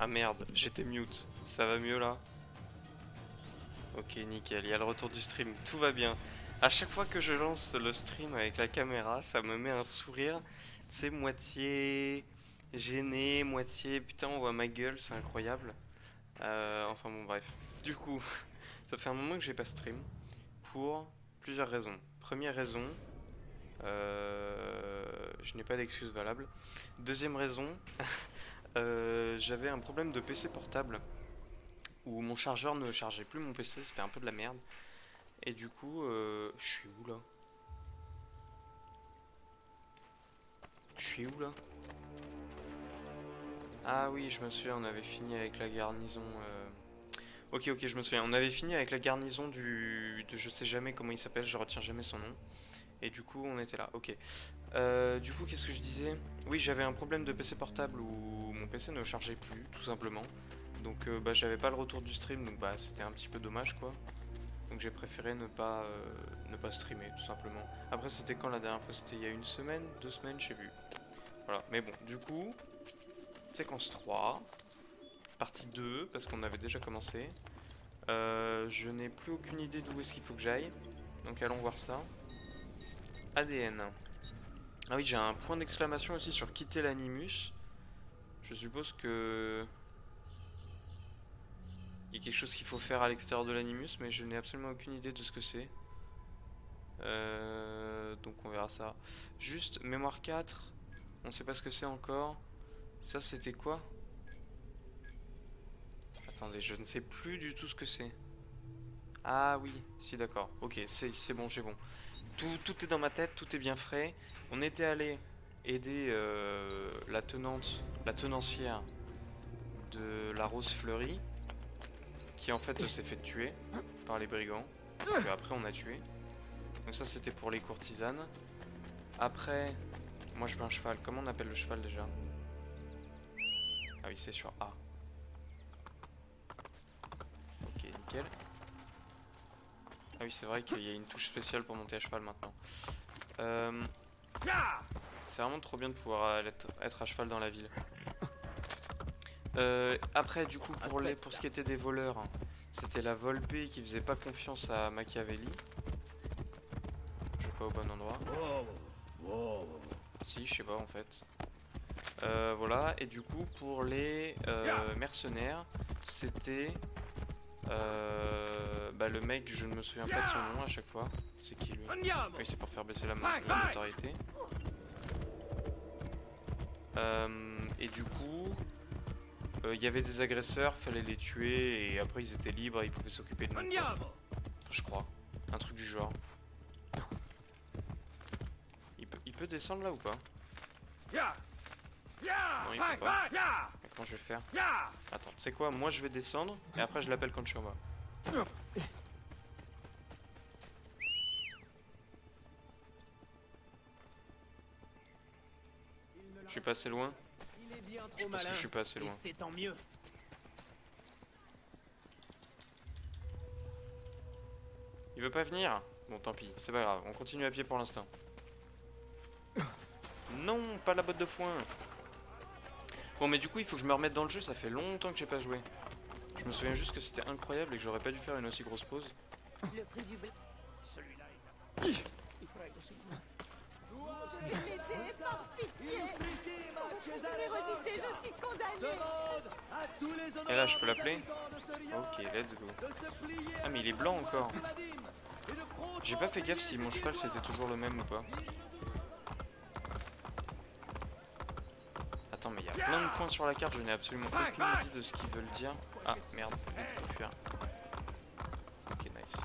Ah merde, j'étais mute. Ça va mieux là? Ok, nickel, il y a le retour du stream, tout va bien. À chaque fois que je lance le stream avec la caméra, ça me met un sourire, tu sais, moitié gêné, moitié putain, on voit ma gueule, c'est incroyable. Enfin bon, bref. Du coup, ça fait un moment que j'ai pas stream pour plusieurs raisons. Première raison, je n'ai pas d'excuse valable. Deuxième raison, j'avais un problème de PC portable où mon chargeur ne chargeait plus mon PC, c'était un peu de la merde. Et du coup, je suis où là? Je suis où là? Ah oui, je me souviens, on avait fini avec la garnison. Ok, ok, je me souviens. On avait fini avec la garnison de je sais jamais comment il s'appelle, je retiens jamais son nom. Et du coup, on était là, ok. Du coup, qu'est-ce que je disais? Oui, j'avais un problème de PC portable où mon PC ne chargeait plus, tout simplement. Donc, bah, j'avais pas le retour du stream, donc bah, c'était un petit peu dommage, quoi. Donc j'ai préféré ne pas streamer, tout simplement. Après, c'était quand la dernière fois? C'était il y a une semaine, 2 semaines, je sais plus. Voilà, mais bon, du coup, séquence 3, partie 2, parce qu'on avait déjà commencé. Je n'ai plus aucune idée d'où est-ce qu'il faut que j'aille. Donc allons voir ça. ADN. Ah oui, j'ai un point d'exclamation aussi sur quitter l'animus. Je suppose que... il y a quelque chose qu'il faut faire à l'extérieur de l'animus, mais je n'ai absolument aucune idée de ce que c'est. Donc on verra ça. Juste, mémoire 4. On sait pas ce que c'est encore. Ça, c'était quoi? Attendez, je ne sais plus du tout ce que c'est. Ah oui, si d'accord. Ok, c'est bon, j'ai bon. Tout est dans ma tête, tout est bien frais. On était allé aider la tenancière de la Rose Fleurie, qui en fait s'est fait tuer par les brigands. Que après on a tué. Donc ça c'était pour les courtisanes. Après, moi je veux un cheval. Comment on appelle le cheval déjà? Ah oui, c'est sur A. Ok, nickel. Ah oui, c'est vrai qu'il y a une touche spéciale pour monter à cheval maintenant. C'est vraiment trop bien de pouvoir être à cheval dans la ville. Après, du coup, pour ce qui était des voleurs, hein, c'était la Volpe qui faisait pas confiance à Machiavelli. Je vais pas au bon endroit. Si, je sais pas en fait. Voilà, et du coup, pour les mercenaires, c'était bah, le mec, je ne me souviens pas de son nom à chaque fois. C'est qui lui? Oui, c'est pour faire baisser la notoriété. Et du coup, il y avait des agresseurs, fallait les tuer et après ils étaient libres, ils pouvaient s'occuper de nous. Je crois, un truc du genre. Il peut descendre là ou pas? Non, il peut pas. Mais comment je vais faire? Attends, tu sais quoi? Moi je vais descendre et après je l'appelle quand je suis en bas. Je suis pas assez loin? Je pense que je suis pas assez loin. C'est tant mieux. Il veut pas venir? Bon, tant pis, c'est pas grave, on continue à pied pour l'instant. Non, pas la botte de foin. Bon, mais du coup, il faut que je me remette dans le jeu, ça fait longtemps que j'ai pas joué. Je me souviens juste que c'était incroyable et que j'aurais pas dû faire une aussi grosse pause. Le prix du blé. Celui-là est... Aidez, par pitié. Générosité, je suis condamné. Et là, je peux l'appeler? Ok, let's go. Ah, mais il est blanc encore. J'ai pas fait gaffe si mon cheval c'était toujours le même ou pas. Attends, mais il y a plein de points sur la carte, je n'ai absolument aucune idée de ce qu'ils veulent dire. Ah, merde, vite, faut fuir. Ok, nice.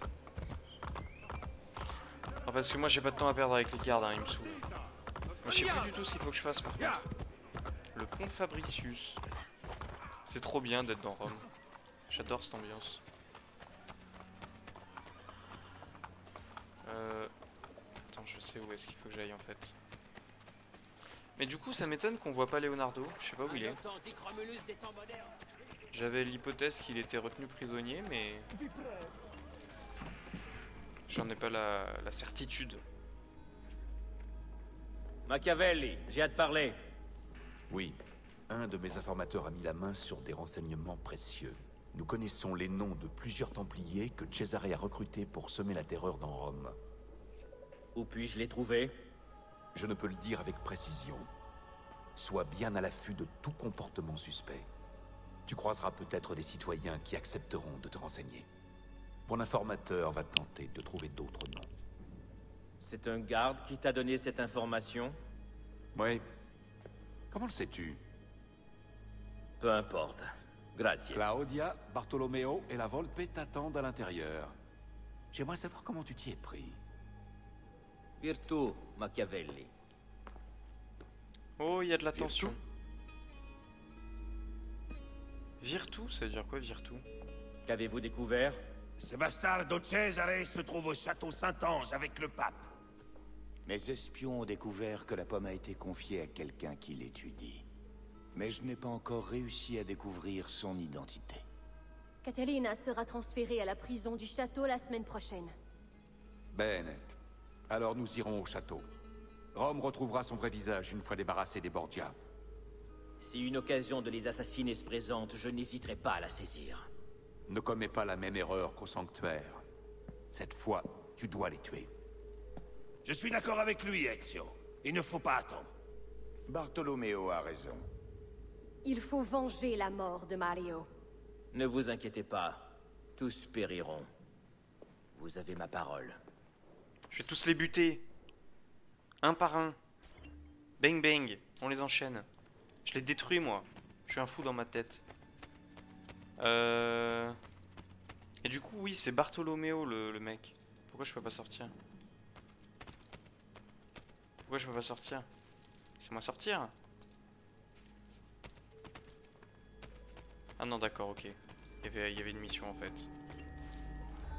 Non, parce que moi j'ai pas de temps à perdre avec les gardes, hein, ils me saoulent. Mais je sais plus du tout ce qu'il faut que je fasse par contre. Le pont Fabricius. C'est trop bien d'être dans Rome. J'adore cette ambiance. Attends, je sais où est-ce qu'il faut que j'aille en fait. Mais du coup, ça m'étonne qu'on voit pas Leonardo. Je sais pas où il est. J'avais l'hypothèse qu'il était retenu prisonnier, mais j'en ai pas la certitude. Machiavelli, j'ai hâte de parler. Oui. Un de mes informateurs a mis la main sur des renseignements précieux. Nous connaissons les noms de plusieurs Templiers que Cesare a recrutés pour semer la terreur dans Rome. Où puis-je les trouver? Je ne peux le dire avec précision. Sois bien à l'affût de tout comportement suspect. Tu croiseras peut-être des citoyens qui accepteront de te renseigner. Mon informateur va tenter de trouver d'autres noms. C'est un garde qui t'a donné cette information? Oui. Comment le sais-tu? Peu importe. Grazie. Claudia, Bartolomeo et la Volpe t'attendent à l'intérieur. J'aimerais savoir comment tu t'y es pris. Virtu Machiavelli. Oh, il y a de la tension. Virtu, ça veut dire quoi, Virtu? Qu'avez-vous découvert? Ce bastardo Cesare se trouve au château Saint-Ange avec le pape. Mes espions ont découvert que la pomme a été confiée à quelqu'un qui l'étudie. Mais je n'ai pas encore réussi à découvrir son identité. Catalina sera transférée à la prison du château la semaine prochaine. Bene. Alors nous irons au château. Rome retrouvera son vrai visage une fois débarrassé des Borgia. Si une occasion de les assassiner se présente, je n'hésiterai pas à la saisir. Ne commets pas la même erreur qu'au sanctuaire. Cette fois, tu dois les tuer. Je suis d'accord avec lui, Ezio. Il ne faut pas attendre. Bartolomeo a raison. Il faut venger la mort de Mario. Ne vous inquiétez pas. Tous périront. Vous avez ma parole. Je vais tous les buter. Un par un. Bang bang. On les enchaîne. Je les détruis, moi. Je suis un fou dans ma tête. Et du coup, oui, c'est Bartolomeo le mec. Pourquoi je peux pas sortir? Pourquoi je peux pas sortir? C'est-moi sortir? Ah non, d'accord, ok. Il y avait une mission en fait.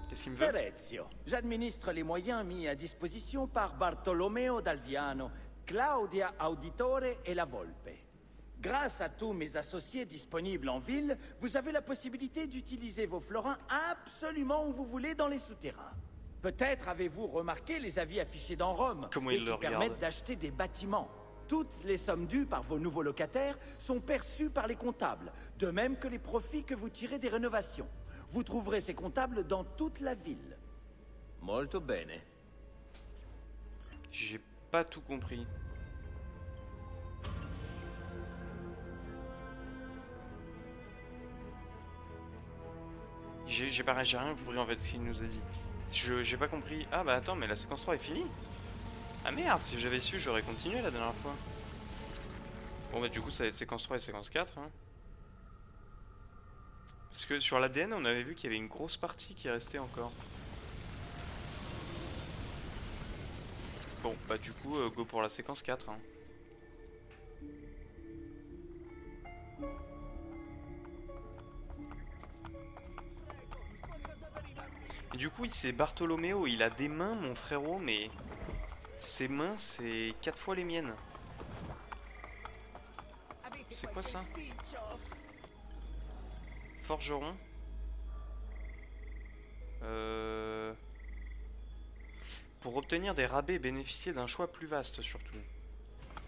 Qu'est-ce qu'il me veut? Serezio, j'administre les moyens mis à disposition par Bartolomeo d'Alviano, Claudia Auditore et la Volpe. Grâce à tous mes associés disponibles en ville, vous avez la possibilité d'utiliser vos florins absolument où vous voulez dans les souterrains. Peut-être avez-vous remarqué les avis affichés dans Rome Comment et il le qui permettent regarde. d'acheter des bâtiments. Toutes les sommes dues par vos nouveaux locataires sont perçues par les comptables, de même que les profits que vous tirez des rénovations. Vous trouverez ces comptables dans toute la ville. Molto bene. J'ai pas tout compris. J'ai rien compris en fait ce qu'il nous a dit. J'ai pas compris. Ah bah attends, mais la séquence 3 est finie. Ah merde, si j'avais su, j'aurais continué la dernière fois. Bon bah du coup ça va être séquence 3 et séquence 4. Hein. Parce que sur l'ADN, on avait vu qu'il y avait une grosse partie qui restait encore. Bon bah du coup, go pour la séquence 4. Hein. Et du coup, c'est Bartolomeo, il a des mains, mon frérot, mais ses mains, c'est 4 fois les miennes. C'est quoi ça? Forgeron. Pour obtenir des rabais et bénéficier d'un choix plus vaste, surtout.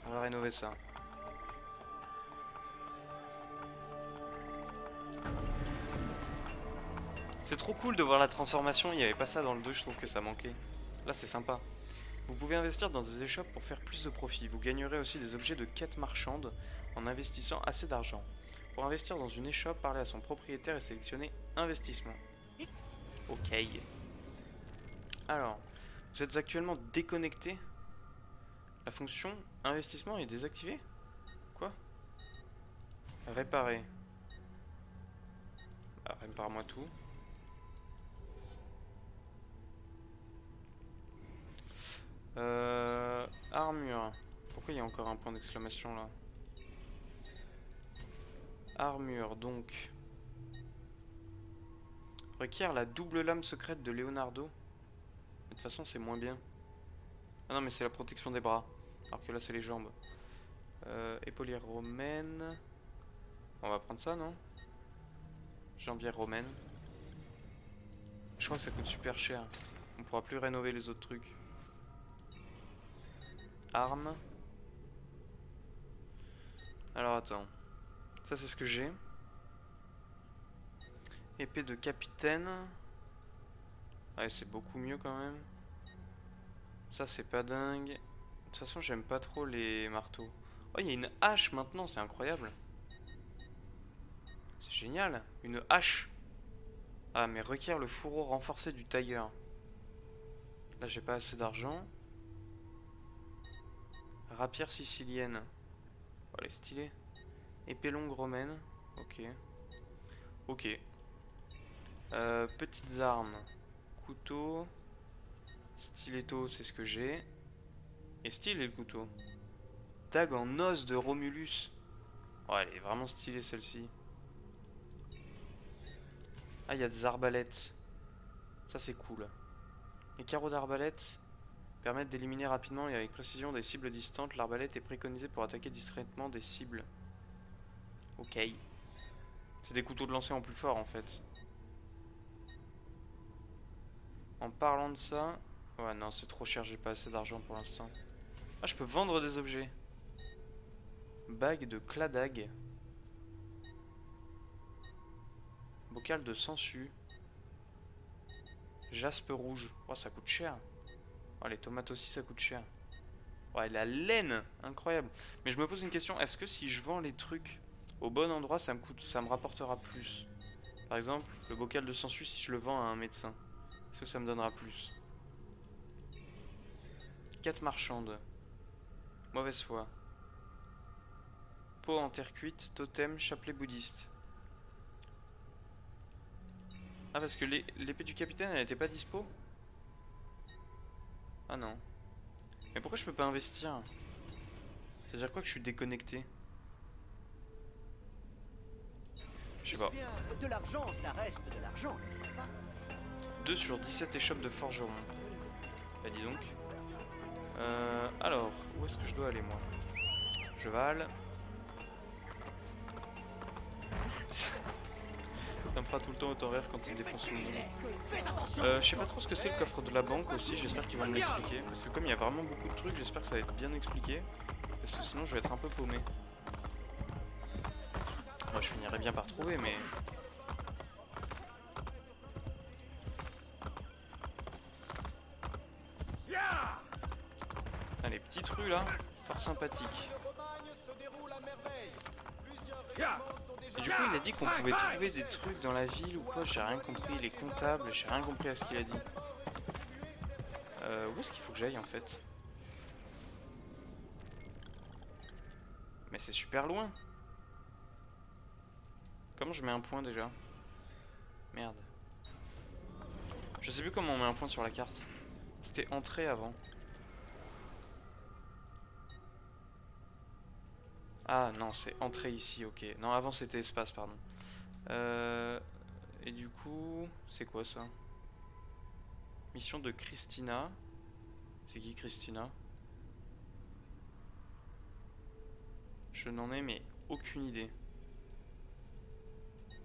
On va rénover ça. C'est trop cool de voir la transformation, il n'y avait pas ça dans le 2, je trouve que ça manquait. Là c'est sympa. Vous pouvez investir dans des échoppes pour faire plus de profit. Vous gagnerez aussi des objets de quête marchande en investissant assez d'argent. Pour investir dans une échoppe, parlez à son propriétaire et sélectionnez investissement. Ok. Alors, vous êtes actuellement déconnecté. La fonction investissement est désactivée. Quoi? Réparer. Ah, répare-moi tout. Armure. Pourquoi il y a encore un point d'exclamation là? Armure, donc. Requiert la double lame secrète de Leonardo. De toute façon, c'est moins bien. Ah non, mais c'est la protection des bras. Alors que là, c'est les jambes. Épaulière romaine. On va prendre ça, non? Jambière romaine. Je crois que ça coûte super cher. On pourra plus rénover les autres trucs. Armes. Alors attends. Ça, c'est ce que j'ai. Épée de capitaine. Ouais, c'est beaucoup mieux quand même. Ça, c'est pas dingue. De toute façon, j'aime pas trop les marteaux. Oh, il y a une hache maintenant, c'est incroyable. C'est génial, une hache. Ah, mais requiert le fourreau renforcé du Tiger. Là, j'ai pas assez d'argent. Rapière sicilienne. Oh, elle est stylée. Épée longue romaine. Ok. Ok. Petites armes. Couteau. Stiletto, c'est ce que j'ai. Et stylé le couteau. Dague en os de Romulus. Oh, elle est vraiment stylée celle-ci. Ah, il y a des arbalètes. Ça, c'est cool. Les carreaux d'arbalète permettent d'éliminer rapidement et avec précision des cibles distantes. L'arbalète est préconisée pour attaquer distraitement des cibles. Ok. C'est des couteaux de lancer en plus fort, en fait. En parlant de ça... Ouais, non, c'est trop cher, j'ai pas assez d'argent pour l'instant. Ah, je peux vendre des objets. Bague de cladag. Bocal de sangsue. Jaspe rouge. Oh, ça coûte cher. Oh, les tomates aussi, ça coûte cher. Oh, et la laine, incroyable. Mais je me pose une question, est-ce que si je vends les trucs au bon endroit, ça me rapportera plus? Par exemple, le bocal de sangsue, si je le vends à un médecin, est-ce que ça me donnera plus? Quête marchande. Mauvaise foi. Peau en terre cuite, totem, chapelet bouddhiste. Ah, parce que l'épée du capitaine, elle était pas dispo? Ah non. Mais pourquoi je peux pas investir? C'est-à-dire quoi que je suis déconnecté? Je sais pas. De l'argent, ça reste de l'argent, n'est-ce pas? 2 sur 17 échoppes de forgeron. Bah dis donc. Alors, où est-ce que je dois aller moi? Cheval. Ça me fera tout le temps autant rire quand il défonce tout le monde. Je sais pas trop ce que c'est le coffre de la banque aussi, j'espère qu'ils vont me l'expliquer. Parce que comme il y a vraiment beaucoup de trucs, j'espère que ça va être bien expliqué. Parce que sinon je vais être un peu paumé. Moi je finirai bien par trouver mais... Ah, les petites rues là, fort sympathiques. Et du coup il a dit qu'on pouvait trouver des trucs dans la ville ou quoi, j'ai rien compris, il est comptable, j'ai rien compris à ce qu'il a dit. Où est-ce qu'il faut que j'aille en fait? Mais c'est super loin. Comment je mets un point déjà? Merde. Je sais plus comment on met un point sur la carte. C'était entrée avant. Ah non, c'est entrée ici, ok. Non, avant c'était espace, pardon. Et du coup, c'est quoi ça? Mission de Christina. C'est qui Christina? Je n'en ai mais aucune idée.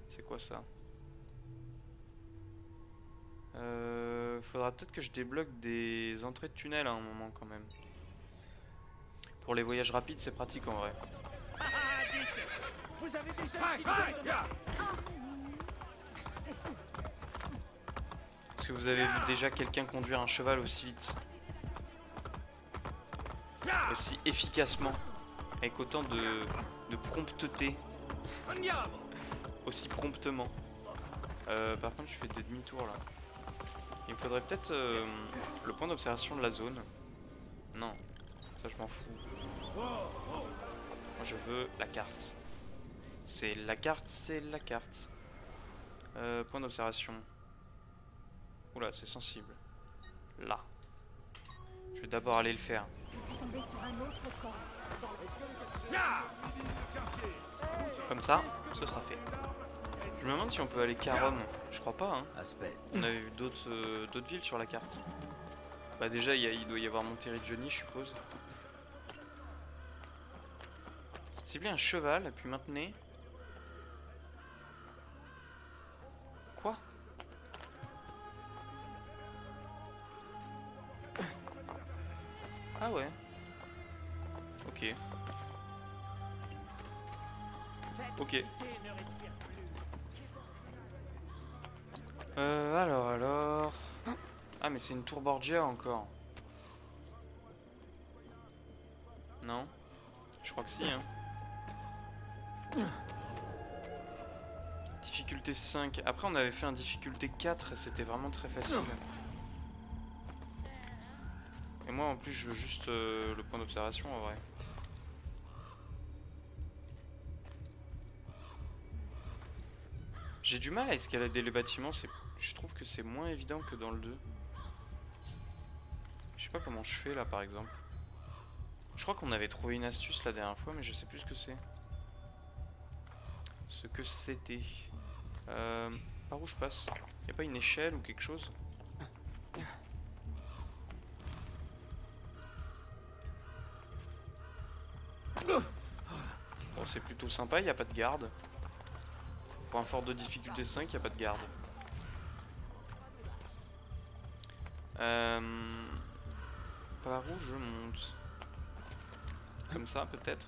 C'est quoi ça? Faudra peut-être que je débloque des entrées de tunnel à un moment quand même. Pour les voyages rapides, c'est pratique en vrai. Vous avez déjà Est-ce que vous avez vu déjà quelqu'un conduire un cheval aussi vite? Aussi efficacement? Avec autant de prompteté? Aussi promptement? Par contre, je fais des demi-tours là. Il me faudrait peut-être le point d'observation de la zone. Non, ça je m'en fous. Moi je veux la carte. C'est la carte, c'est la carte. Point d'observation. Oula, c'est sensible. Là. Je vais d'abord aller le faire. Je suis tombée sur un autre corps. Comme ça, ce sera fait. Je me demande si on peut aller qu'à Rome. Je crois pas, hein. Aspect. On avait vu d'autres villes sur la carte. Bah déjà, il doit y avoir Monteriggioni, je suppose. Cibler un cheval, puis maintenez. Quoi? Ah ouais. Ok. Cette Ok. Alors... Ah mais c'est une tour Borgia encore. Non? Je crois que si, hein. Difficulté 5. Après on avait fait un difficulté 4 et c'était vraiment très facile. Et moi en plus je veux juste le point d'observation en vrai. J'ai du mal à escalader les bâtiments, je trouve que c'est moins évident que dans le 2. Je sais pas comment je fais là par exemple. Je crois qu'on avait trouvé une astuce la dernière fois mais je sais plus ce que c'est. Ce que c'était. Par où je passe? Y a pas une échelle ou quelque chose? Bon c'est plutôt sympa, y a pas de garde. Pour un fort de difficulté 5, y a pas de garde. Par où je monte? Comme ça peut-être?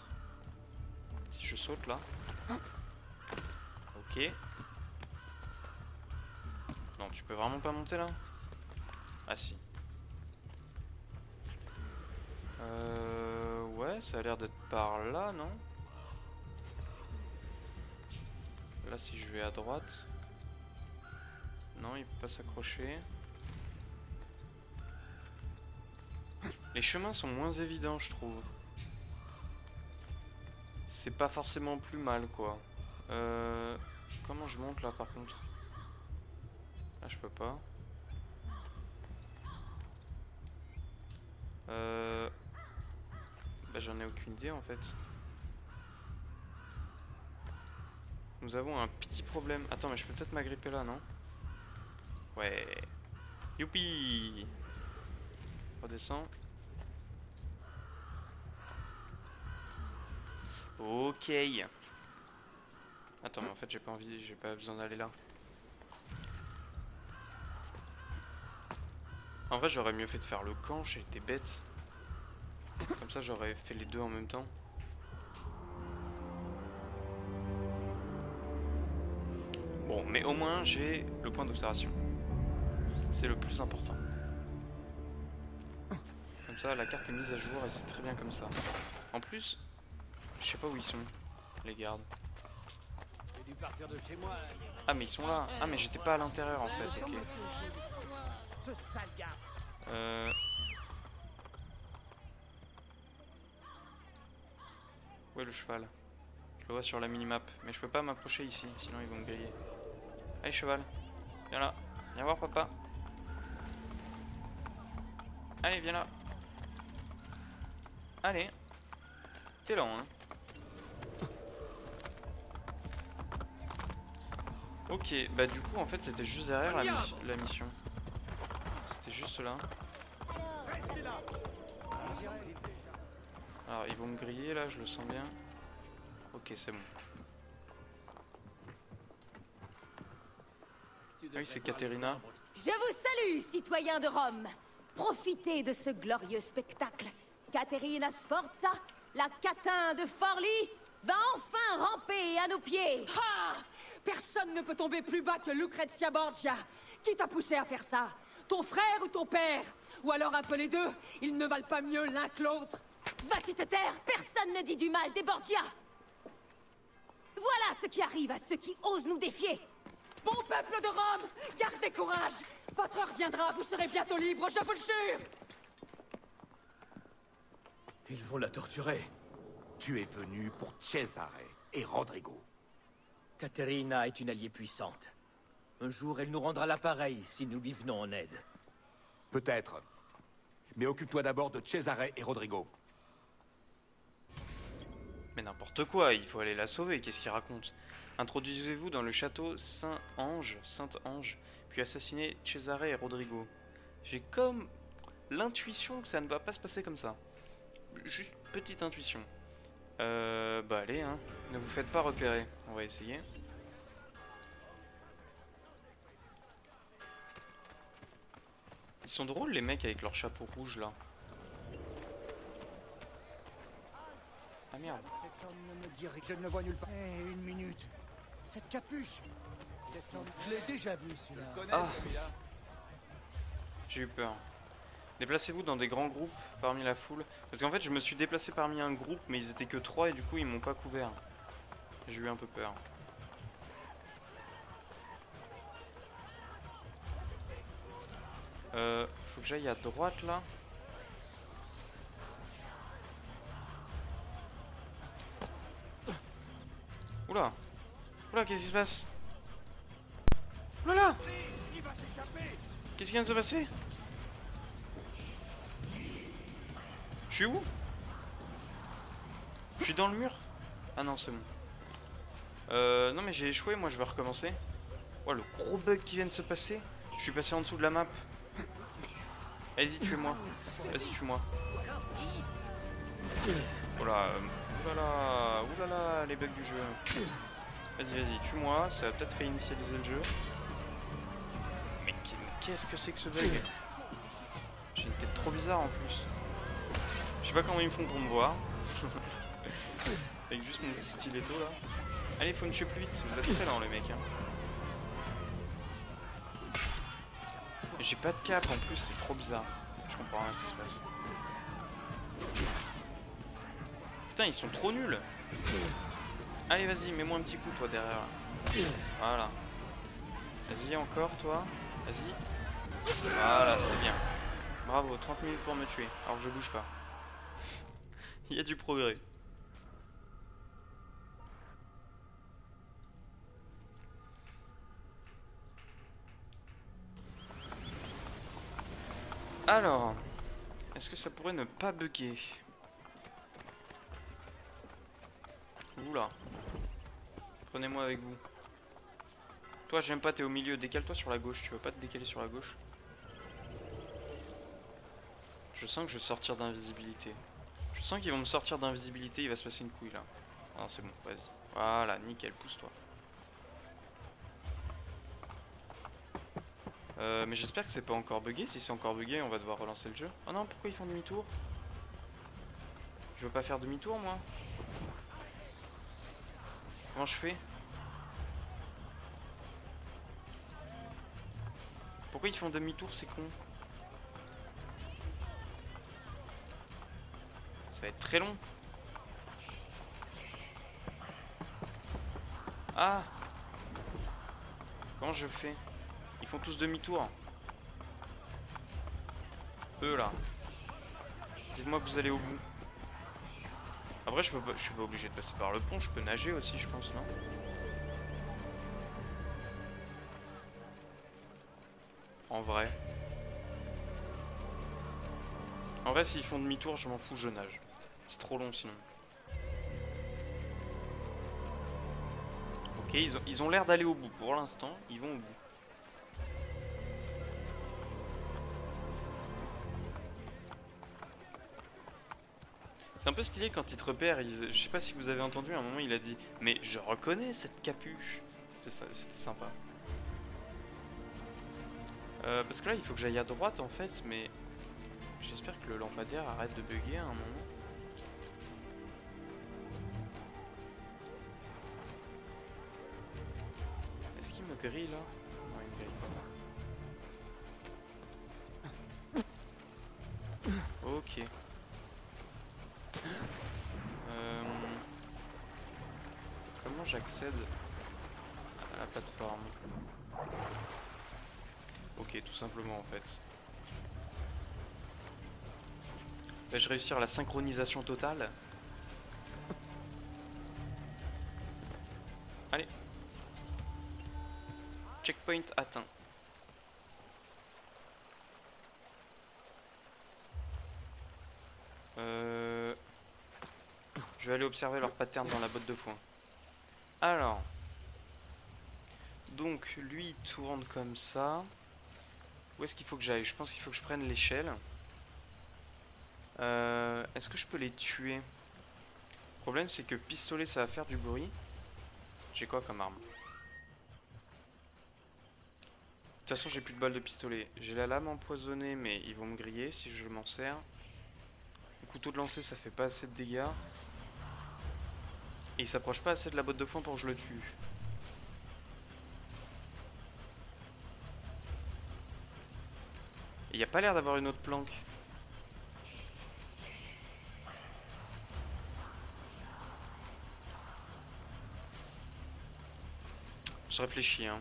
Si je saute là. Ok. Non, tu peux vraiment pas monter là? Ah si. Ouais, ça a l'air d'être par là, non? Là, si je vais à droite... Non, il peut pas s'accrocher. Les chemins sont moins évidents, je trouve. C'est pas forcément plus mal, quoi. Comment je monte là, par contre? Là, je peux pas. Bah, j'en ai aucune idée, en fait. Nous avons un petit problème. Attends, mais je peux peut-être m'agripper là, non? Ouais. Youpi! Redescends. Ok. Attends, mais en fait, j'ai pas envie, j'ai pas besoin d'aller là. En vrai, j'aurais mieux fait de faire le camp, j'ai été bête. Comme ça, j'aurais fait les deux en même temps. Bon, mais au moins, j'ai le point d'observation. C'est le plus important. Comme ça, la carte est mise à jour et c'est très bien comme ça. En plus, je sais pas où ils sont, les gardes. Ah, mais ils sont là. Ah, mais j'étais pas à l'intérieur en fait, ok. Où est le cheval? Je le vois sur la minimap, mais je peux pas m'approcher ici, sinon ils vont me griller. Allez cheval, viens là, viens voir papa. Allez, viens là. Allez. T'es lent, hein. Ok, bah du coup en fait c'était juste derrière la mission. C'était juste là. Alors ils vont me griller là, je le sens bien. Ok, c'est bon. Ah oui, c'est Caterina. Je vous salue, citoyens de Rome. Profitez de ce glorieux spectacle. Caterina Sforza, la catin de Forli, va enfin ramper à nos pieds. Ah! Personne ne peut tomber plus bas que Lucrezia Borgia. Qui t'a poussé à faire ça? Ton frère ou ton père? Ou alors un peu les deux? Ils ne valent pas mieux l'un que l'autre. Vas-tu te taire? Personne ne dit du mal des Borgia. Voilà ce qui arrive à ceux qui osent nous défier. Bon peuple de Rome, gardez courage. Votre heure viendra, vous serez bientôt libre, je vous le jure. Ils vont la torturer. Tu es venu pour Cesare et Rodrigo. Caterina est une alliée puissante. Un jour, elle nous rendra l'appareil si nous lui venons en aide. Peut-être. Mais occupe-toi d'abord de Cesare et Rodrigo. Mais n'importe quoi, il faut aller la sauver, qu'est-ce qu'il raconte? Introduisez-vous dans le château Saint-Ange, puis assassinez Cesare et Rodrigo. J'ai comme l'intuition que ça ne va pas se passer comme ça. Juste petite intuition. Bah allez, hein. Ne vous faites pas repérer. On va essayer. Ils sont drôles les mecs avec leur chapeau rouge là. Ah merde. Cet homme ne me dit rien. Je ne le vois nulle part. Eh, une minute. Cette capuche. Cet homme. Je l'ai déjà vu celui-là. Ah. J'ai eu peur. Déplacez-vous dans des grands groupes parmi la foule. Parce qu'en fait, je me suis déplacé parmi un groupe, mais ils étaient que 3 et du coup, ils m'ont pas couvert. J'ai eu un peu peur. Faut que j'aille à droite là. Oula. Oula, qu'est-ce qui se passe? Oula. Qu'est-ce qui vient de se passer? Je suis où? Je suis dans le mur? Ah non, c'est bon. Non mais j'ai échoué, moi je vais recommencer. Oh, le gros bug qui vient de se passer. Je suis passé en dessous de la map. Vas-y, tue-moi. Vas-y, tue-moi. Oh là, oulala, les bugs du jeu. Vas-y, vas-y, tue-moi. Ça va peut-être réinitialiser le jeu. Mais qu'est-ce que c'est que ce bug? J'ai une tête trop bizarre en plus. Je sais pas comment ils me font pour me voir. Avec juste mon petit stiletto là. Allez, faut me tuer plus vite. Vous êtes très lents les mecs. Hein. J'ai pas de cap en plus, c'est trop bizarre. Je comprends rien ce qui se passe. Putain, ils sont trop nuls. Allez, vas-y, mets-moi un petit coup toi derrière. Voilà. Vas-y, encore toi. Vas-y. Voilà, c'est bien. Bravo, 30 minutes pour me tuer. Alors que je bouge pas. Il y a du progrès. Alors, est-ce que ça pourrait ne pas bugger? Oula. Prenez-moi avec vous. Toi, j'aime pas, t'es au milieu. Décale-toi sur la gauche. Tu veux pas te décaler sur la gauche? Je sens que je vais sortir d'invisibilité. Je sens qu'ils vont me sortir d'invisibilité. Il va se passer une couille là. Ah non, c'est bon, vas-y. Voilà, nickel, pousse-toi. Mais j'espère que c'est pas encore bugué. Si c'est encore bugué, on va devoir relancer le jeu. Oh non, pourquoi ils font demi-tour? Je veux pas faire demi-tour moi. Comment je fais? Pourquoi ils font demi-tour, c'est con? Ça va être très long. Ah! Comment je fais? Ils font tous demi-tour. Eux là. Dites-moi que vous allez au bout. Après je suis pas obligé de passer par le pont, je peux nager aussi je pense, non? En vrai. En vrai s'ils font demi-tour je m'en fous, je nage. C'est trop long sinon. Ok, ils ont l'air d'aller au bout pour l'instant, ils vont au bout. C'est un peu stylé quand il te repère, je sais pas si vous avez entendu, à un moment il a dit « Mais je reconnais cette capuche !» C'était sympa. Parce que là il faut que j'aille à droite en fait, mais j'espère que le lampadaire arrête de bugger à un moment. Est-ce qu'il me grille là? Non, il me grille pas. Ok. Comment j'accède à la plateforme? Ok, tout simplement en fait. Vais-je réussir la synchronisation totale? Allez. Checkpoint atteint. Je vais aller observer leur pattern dans la botte de foin. Alors. Donc, lui, il tourne comme ça. Où est-ce qu'il faut que j'aille? Je pense qu'il faut que je prenne l'échelle. Est-ce que je peux les tuer? Le problème, c'est que pistolet, ça va faire du bruit. J'ai quoi comme arme? De toute façon, j'ai plus de balles de pistolet. J'ai la lame empoisonnée, mais ils vont me griller si je m'en sers. Le couteau de lancer, ça fait pas assez de dégâts. Et il s'approche pas assez de la botte de foin pour que je le tue. Il n'y a pas l'air d'avoir une autre planque. Je réfléchis, hein.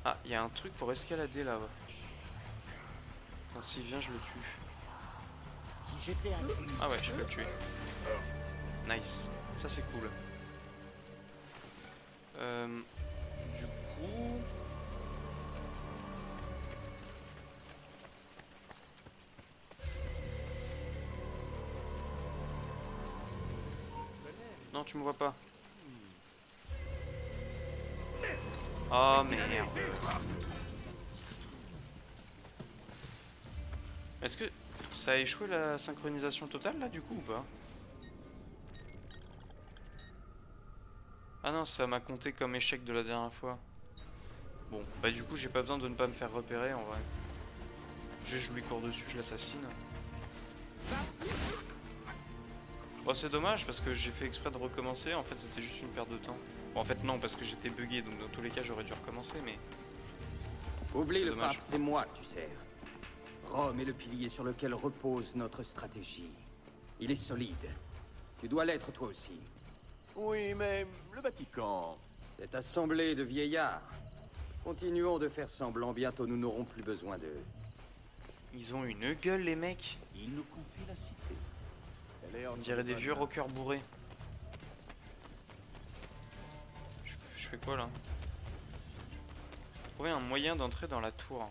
Ah, il y a un truc pour escalader là-bas. Quand s'il vient, je le tue. Si j'étais un criminel... Ah ouais, je peux le tuer. Nice. Ça, c'est cool. Du coup... Non, tu me vois pas. Oh merde. Est-ce que ça a échoué la synchronisation totale là du coup ou pas? Ah non, ça m'a compté comme échec de la dernière fois. Bon, bah du coup j'ai pas besoin de ne pas me faire repérer en vrai. Juste je lui cours dessus, je l'assassine. Bon c'est dommage parce que j'ai fait exprès de recommencer, en fait c'était juste une perte de temps. Bon en fait non parce que j'étais bugué donc dans tous les cas j'aurais dû recommencer mais... Oublie le dommage. pape, c'est moi que tu sers. Rome est le pilier sur lequel repose notre stratégie. Il est solide. Tu dois l'être toi aussi. Oui, mais le Vatican... Cette assemblée de vieillards. Continuons de faire semblant, bientôt nous n'aurons plus besoin d'eux. Ils ont une gueule les mecs. Il nous confie la cité. On dirait des vieux rockers bourrés. Je fais quoi là? Trouver un moyen d'entrer dans la tour.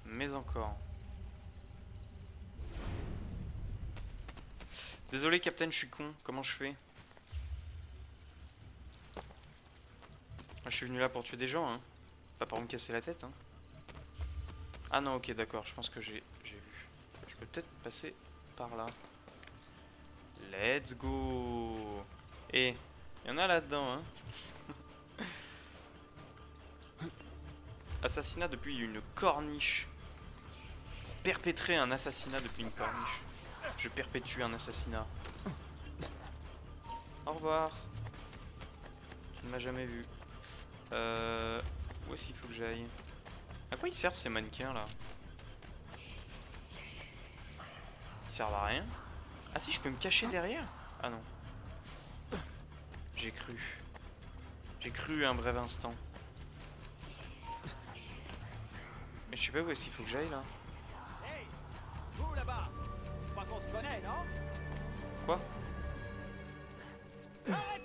Mais encore. Désolé Captain, je suis con. Comment je fais? Je suis venu là pour tuer des gens, hein. Pas pour me casser la tête, hein. Ah non, ok, d'accord. Je pense que j'ai vu. Je peux peut-être passer par là. Let's go. Et il y en a là-dedans, hein. Assassinat depuis une corniche. Pour perpétrer un assassinat depuis une corniche. Je perpétue un assassinat. Au revoir. Tu ne m'as jamais vu. Où est-ce qu'il faut que j'aille? À quoi ils servent ces mannequins là? Ils servent à rien? Ah si, je peux me cacher derrière? Ah non. J'ai cru. J'ai cru un bref instant. Mais je sais pas où est-ce qu'il faut que j'aille là. Hey, vous là-bas, je crois qu'on se connaît, non? Quoi?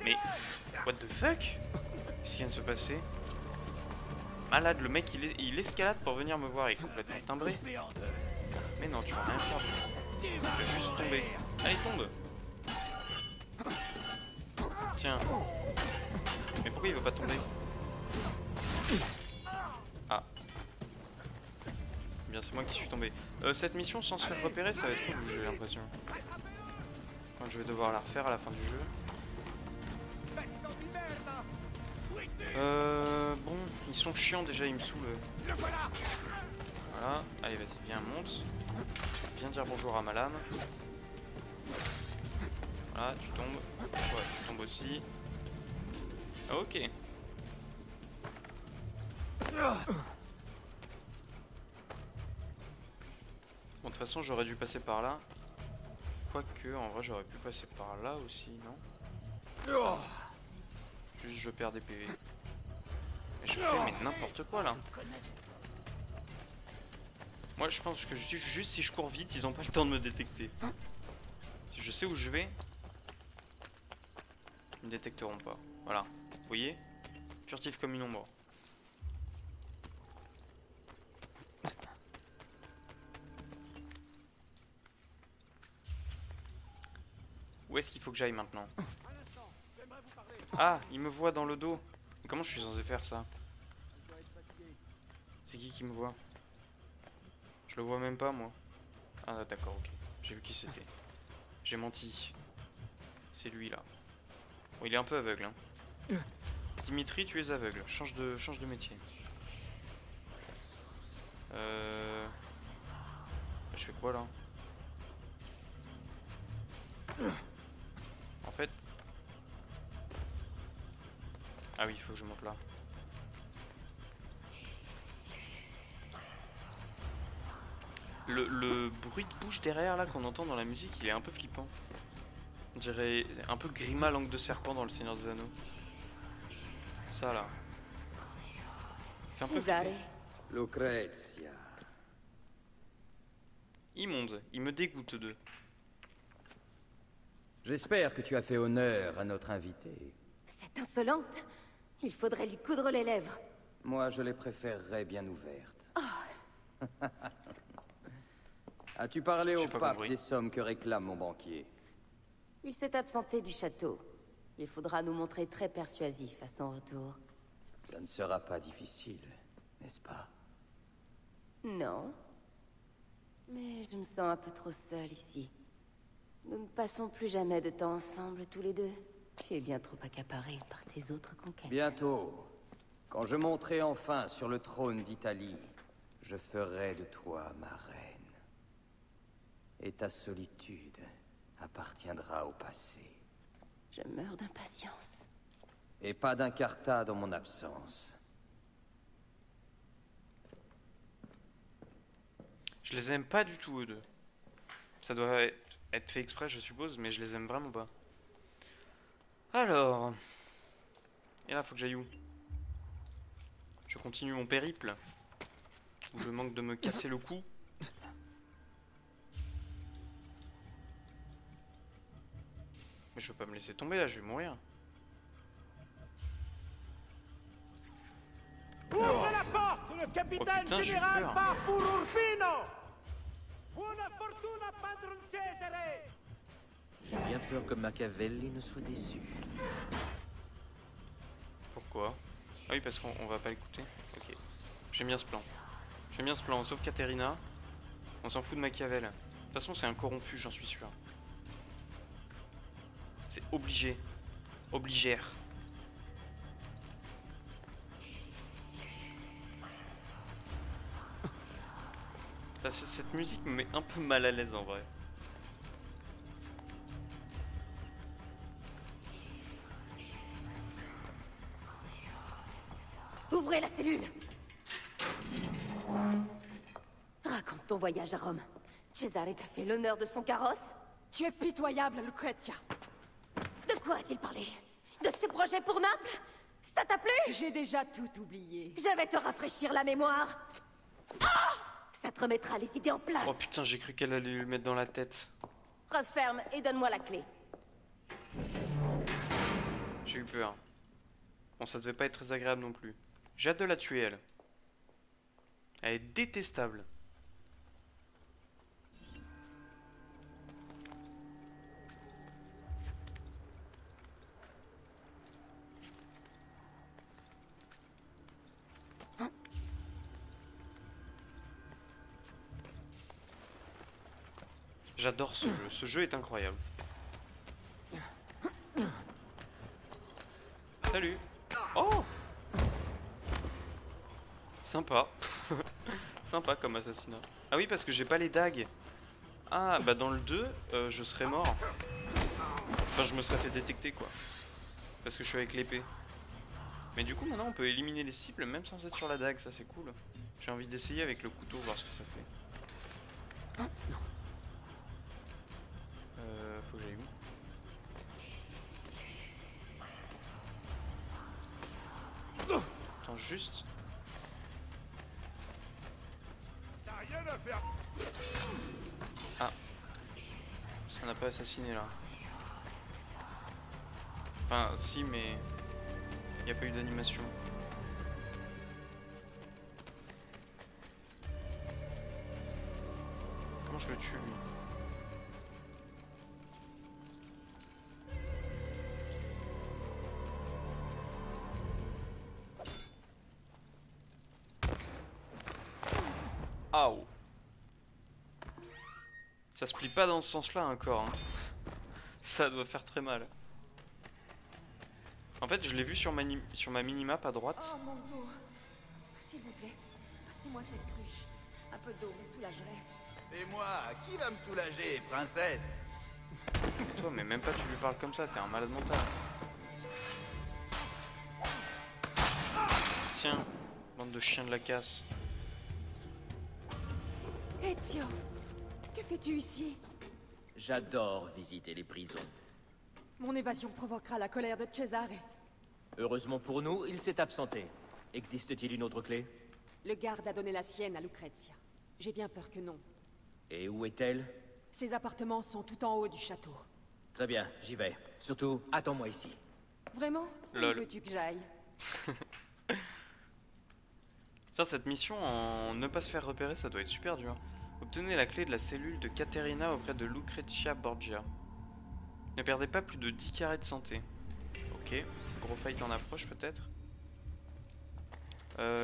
Mais what the fuck? Qu'est-ce qui vient de se passer? Malade, le mec il escalade pour venir me voir, il est complètement timbré. Mais non, tu vas rien faire. Tu vas juste tomber. Allez, tombe. Tiens. Mais pourquoi il veut pas tomber? Ah. Bien, c'est moi qui suis tombé. Cette mission sans se faire repérer, ça va être cool, j'ai l'impression. Quand je vais devoir la refaire à la fin du jeu. Bon, ils sont chiants déjà, ils me saoulent. Voilà, allez vas-y, viens, monte. Viens dire bonjour à ma lame. Voilà, tu tombes. Ouais, tu tombes aussi. Ok. Bon, de toute façon, j'aurais dû passer par là. Quoique, en vrai, j'aurais pu passer par là aussi, non? Juste, je perds des PV. Mais je fais mais n'importe quoi là. Moi je pense que juste si je cours vite, ils ont pas le temps de me détecter. Si je sais où je vais, ils me détecteront pas. Voilà. Vous voyez? Furtif comme une ombre. Où est-ce qu'il faut que j'aille maintenant? Ah, il me voit dans le dos. Mais comment je suis censé faire ça? C'est qui me voit? Je le vois même pas moi. Ah d'accord, ok. J'ai vu qui c'était. J'ai menti. C'est lui là. Bon, il est un peu aveugle hein. Dimitri, tu es aveugle. Change de métier. Je fais quoi là? En fait... Ah oui, il faut que je monte là. Le bruit de bouche derrière là qu'on entend dans la musique, il est un peu flippant. On dirait un peu Grima langue de serpent dans le Seigneur des Anneaux. Ça là. Fait un peu Cesare. flipper. Lucrezia. Immonde, il me dégoûte d'eux. J'espère que tu as fait honneur à notre invité. Cette insolente. Il faudrait lui coudre les lèvres. Moi, je les préférerais bien ouvertes. Oh. As-tu parlé au J'ai pas pape compris. des sommes que réclame mon banquier? Il s'est absenté du château. Il faudra nous montrer très persuasif à son retour. Ça ne sera pas difficile, n'est-ce pas? Non. Mais je me sens un peu trop seule ici. Nous ne passons plus jamais de temps ensemble tous les deux. Tu es bien trop accaparé par tes autres conquêtes. Bientôt, quand je monterai enfin sur le trône d'Italie, je ferai de toi ma reine. Et ta solitude appartiendra au passé. Je meurs d'impatience. Et pas d'incarta dans mon absence. Je les aime pas du tout eux deux. Ça doit être fait exprès je suppose, mais je les aime vraiment pas. Alors... Et là faut que j'aille où? Je continue mon périple. Où je manque de me casser le cou. Mais je peux pas me laisser tomber là, je vais mourir. Ouvrez la porte! Le capitaine putain, j'ai eu général peur. part pour Urbino! Buona fortuna, padron Cesare! J'ai bien peur que Machiavelli ne soit déçu. Pourquoi? Ah oui, parce qu'on va pas l'écouter. Ok. J'aime bien ce plan. J'aime bien ce plan. On sauve Caterina. On s'en fout de Machiavel. De toute façon, c'est un corrompu, j'en suis sûr. C'est obligé. Obligère. Cette musique me met un peu mal à l'aise en vrai. Ouvrez la cellule! Raconte ton voyage à Rome. Cesare t'a fait l'honneur de son carrosse? Tu es pitoyable, Lucrezia. De quoi a-t-il parlé? De ses projets pour Naples? Ça t'a plu? J'ai déjà tout oublié. Je vais te rafraîchir la mémoire. Ah! Ça te remettra les idées en place. Oh putain, j'ai cru qu'elle allait lui le mettre dans la tête. Referme et donne-moi la clé. J'ai eu peur. Bon, ça devait pas être très agréable non plus. J'ai hâte de la tuer, elle. Elle est détestable. J'adore ce jeu. Ce jeu est incroyable. Salut. Oh! Sympa. Sympa comme assassinat. Ah oui, parce que j'ai pas les dagues. Ah, bah dans le 2, je serais mort. Enfin, je me serais fait détecter, quoi. Parce que je suis avec l'épée. Mais du coup, maintenant, on peut éliminer les cibles même sans être sur la dague. Ça, c'est cool. J'ai envie d'essayer avec le couteau, voir ce que ça fait. Faut que j'aille où? Attends, juste... Ah. Ça n'a pas assassiné, là. Enfin, si, mais... Il n'y a pas eu d'animation. Comment je le tue, lui? Aouh. Ça se plie pas dans ce sens-là encore. Hein. Ça doit faire très mal. En fait, je l'ai vu sur ma minimap à droite. Oh mon Dieu. S'il vous plaît, passez-moi cette cruche. Un peu d'eau me soulagerait. Et moi, qui va me soulager, princesse? Et toi, mais même pas tu lui parles comme ça, t'es un malade mental. Tiens, bande de chiens de la casse. Ezio, que fais-tu ici? J'adore visiter les prisons. Mon évasion provoquera la colère de Cesare. Heureusement pour nous, il s'est absenté. Existe-t-il une autre clé? Le garde a donné la sienne à Lucrezia. J'ai bien peur que non. Et où est-elle? Ses appartements sont tout en haut du château. Très bien, j'y vais. Surtout, attends-moi ici. Vraiment? Où Lol. veux-tu que j'aille? Putain, cette mission en ne pas se faire repérer, ça doit être super dur. Obtenez la clé de la cellule de Caterina auprès de Lucrezia Borgia. Ne perdez pas plus de 10 carrés de santé. Ok, gros fight en approche peut-être.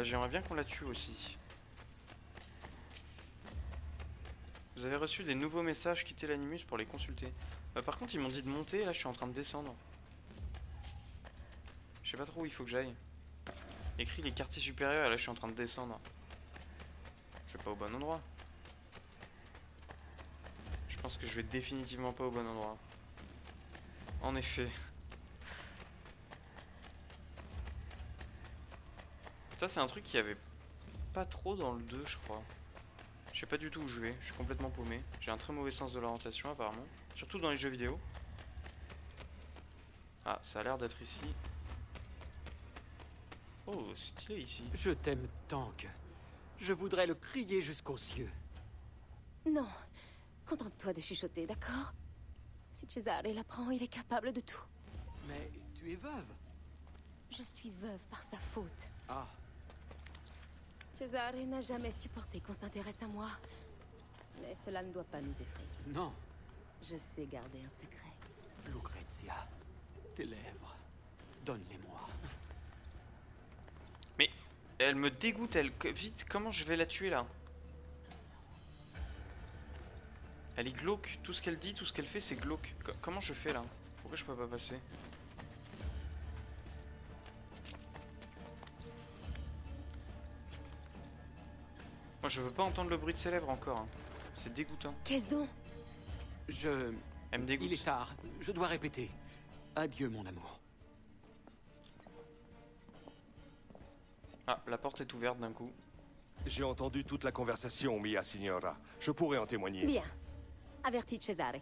J'aimerais bien qu'on la tue aussi. Vous avez reçu des nouveaux messages, quittez l'animus pour les consulter. Par contre, ils m'ont dit de monter, là je suis en train de descendre. Je sais pas trop où il faut que j'aille. Écrit les quartiers supérieurs, et là je suis en train de descendre. Je vais pas au bon endroit. Je pense que je vais définitivement pas au bon endroit. En effet. Ça c'est un truc qu'il y avait pas trop dans le 2 je crois. Je sais pas du tout où je vais, je suis complètement paumé. J'ai un très mauvais sens de l'orientation apparemment. Surtout dans les jeux vidéo. Ah, ça a l'air d'être ici. Oh, stylé ici. Je t'aime, Tank. Je voudrais le crier jusqu'aux cieux. Non. Contente-toi de chuchoter, d'accord? Si Cesare l'apprend, il est capable de tout. Mais tu es veuve. Je suis veuve par sa faute. Ah. Cesare n'a jamais supporté qu'on s'intéresse à moi. Mais cela ne doit pas nous effrayer. Non. Je sais garder un secret. Lucrezia, tes lèvres, donne-les-moi. Mais elle me dégoûte, elle. Vite, comment je vais la tuer là? Elle est glauque, tout ce qu'elle dit, tout ce qu'elle fait c'est glauque. Comment je fais là? Pourquoi je peux pas passer? Moi je veux pas entendre le bruit de ses lèvres encore, hein. C'est dégoûtant. Qu'est-ce donc? Elle me dégoûte. Il est tard, je dois répéter. Adieu, mon amour. Ah, la porte est ouverte d'un coup. J'ai entendu toute la conversation, Mia Signora. Je pourrais en témoigner. Bien. Avertis Cesare.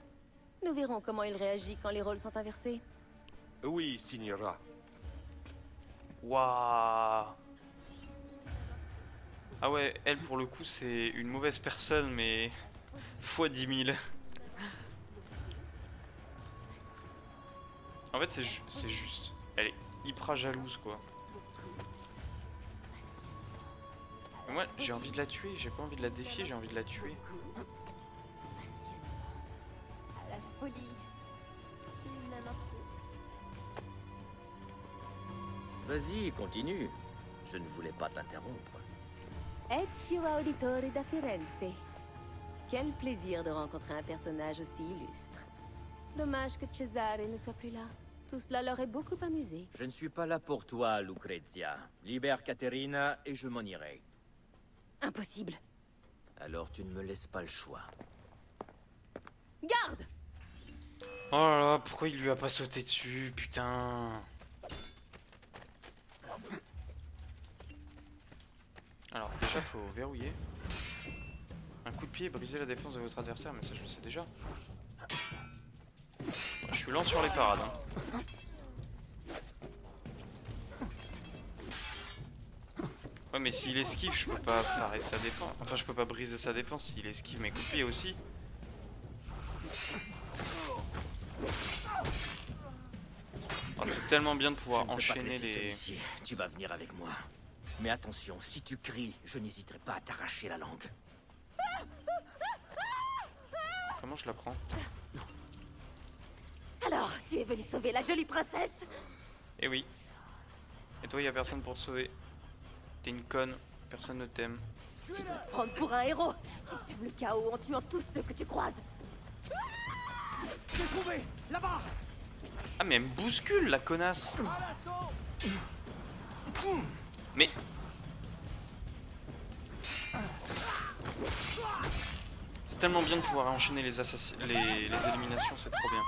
Nous verrons comment il réagit quand les rôles sont inversés. Oui, Signora. Waouh. Ah ouais, elle pour le coup c'est une mauvaise personne mais fois 10 000. En fait c'est juste, elle est hyper jalouse quoi. Mais moi j'ai envie de la tuer, j'ai pas envie de la défier, j'ai envie de la tuer. À la folie. Même un peu. Vas-y, continue. Je ne voulais pas t'interrompre. Ezio Auditore da Firenze. Quel plaisir de rencontrer un personnage aussi illustre. Dommage que Cesare ne soit plus là. Tout cela l'aurait beaucoup amusé. Je ne suis pas là pour toi, Lucrezia. Libère Caterina et je m'en irai. Impossible. Alors tu ne me laisses pas le choix. Garde! Oh là là, pourquoi il lui a pas sauté dessus, putain. Alors déjà faut verrouiller. Un coup de pied briser la défense de votre adversaire, mais ça je le sais déjà. Je suis lent sur les parades. Hein. Ouais mais s'il esquive je peux pas parer sa défense. Enfin je peux pas briser sa défense s'il esquive mes coups de pied aussi. Oh, c'est tellement bien de pouvoir enchaîner les... Tu vas venir avec moi. Mais attention, si tu cries, je n'hésiterai pas à t'arracher la langue. Comment je la prends? Alors, tu es venu sauver la jolie princesse? Eh oui. Et toi, y a personne pour te sauver. T'es une conne, personne ne t'aime. Tu dois te prendre pour un héros. Tu sèmes le chaos en tuant tous ceux que tu croises. J'ai trouvé! Là-bas! Ah mais elle me bouscule la connasse. Mais... C'est tellement bien de pouvoir enchaîner les éliminations, c'est trop bien.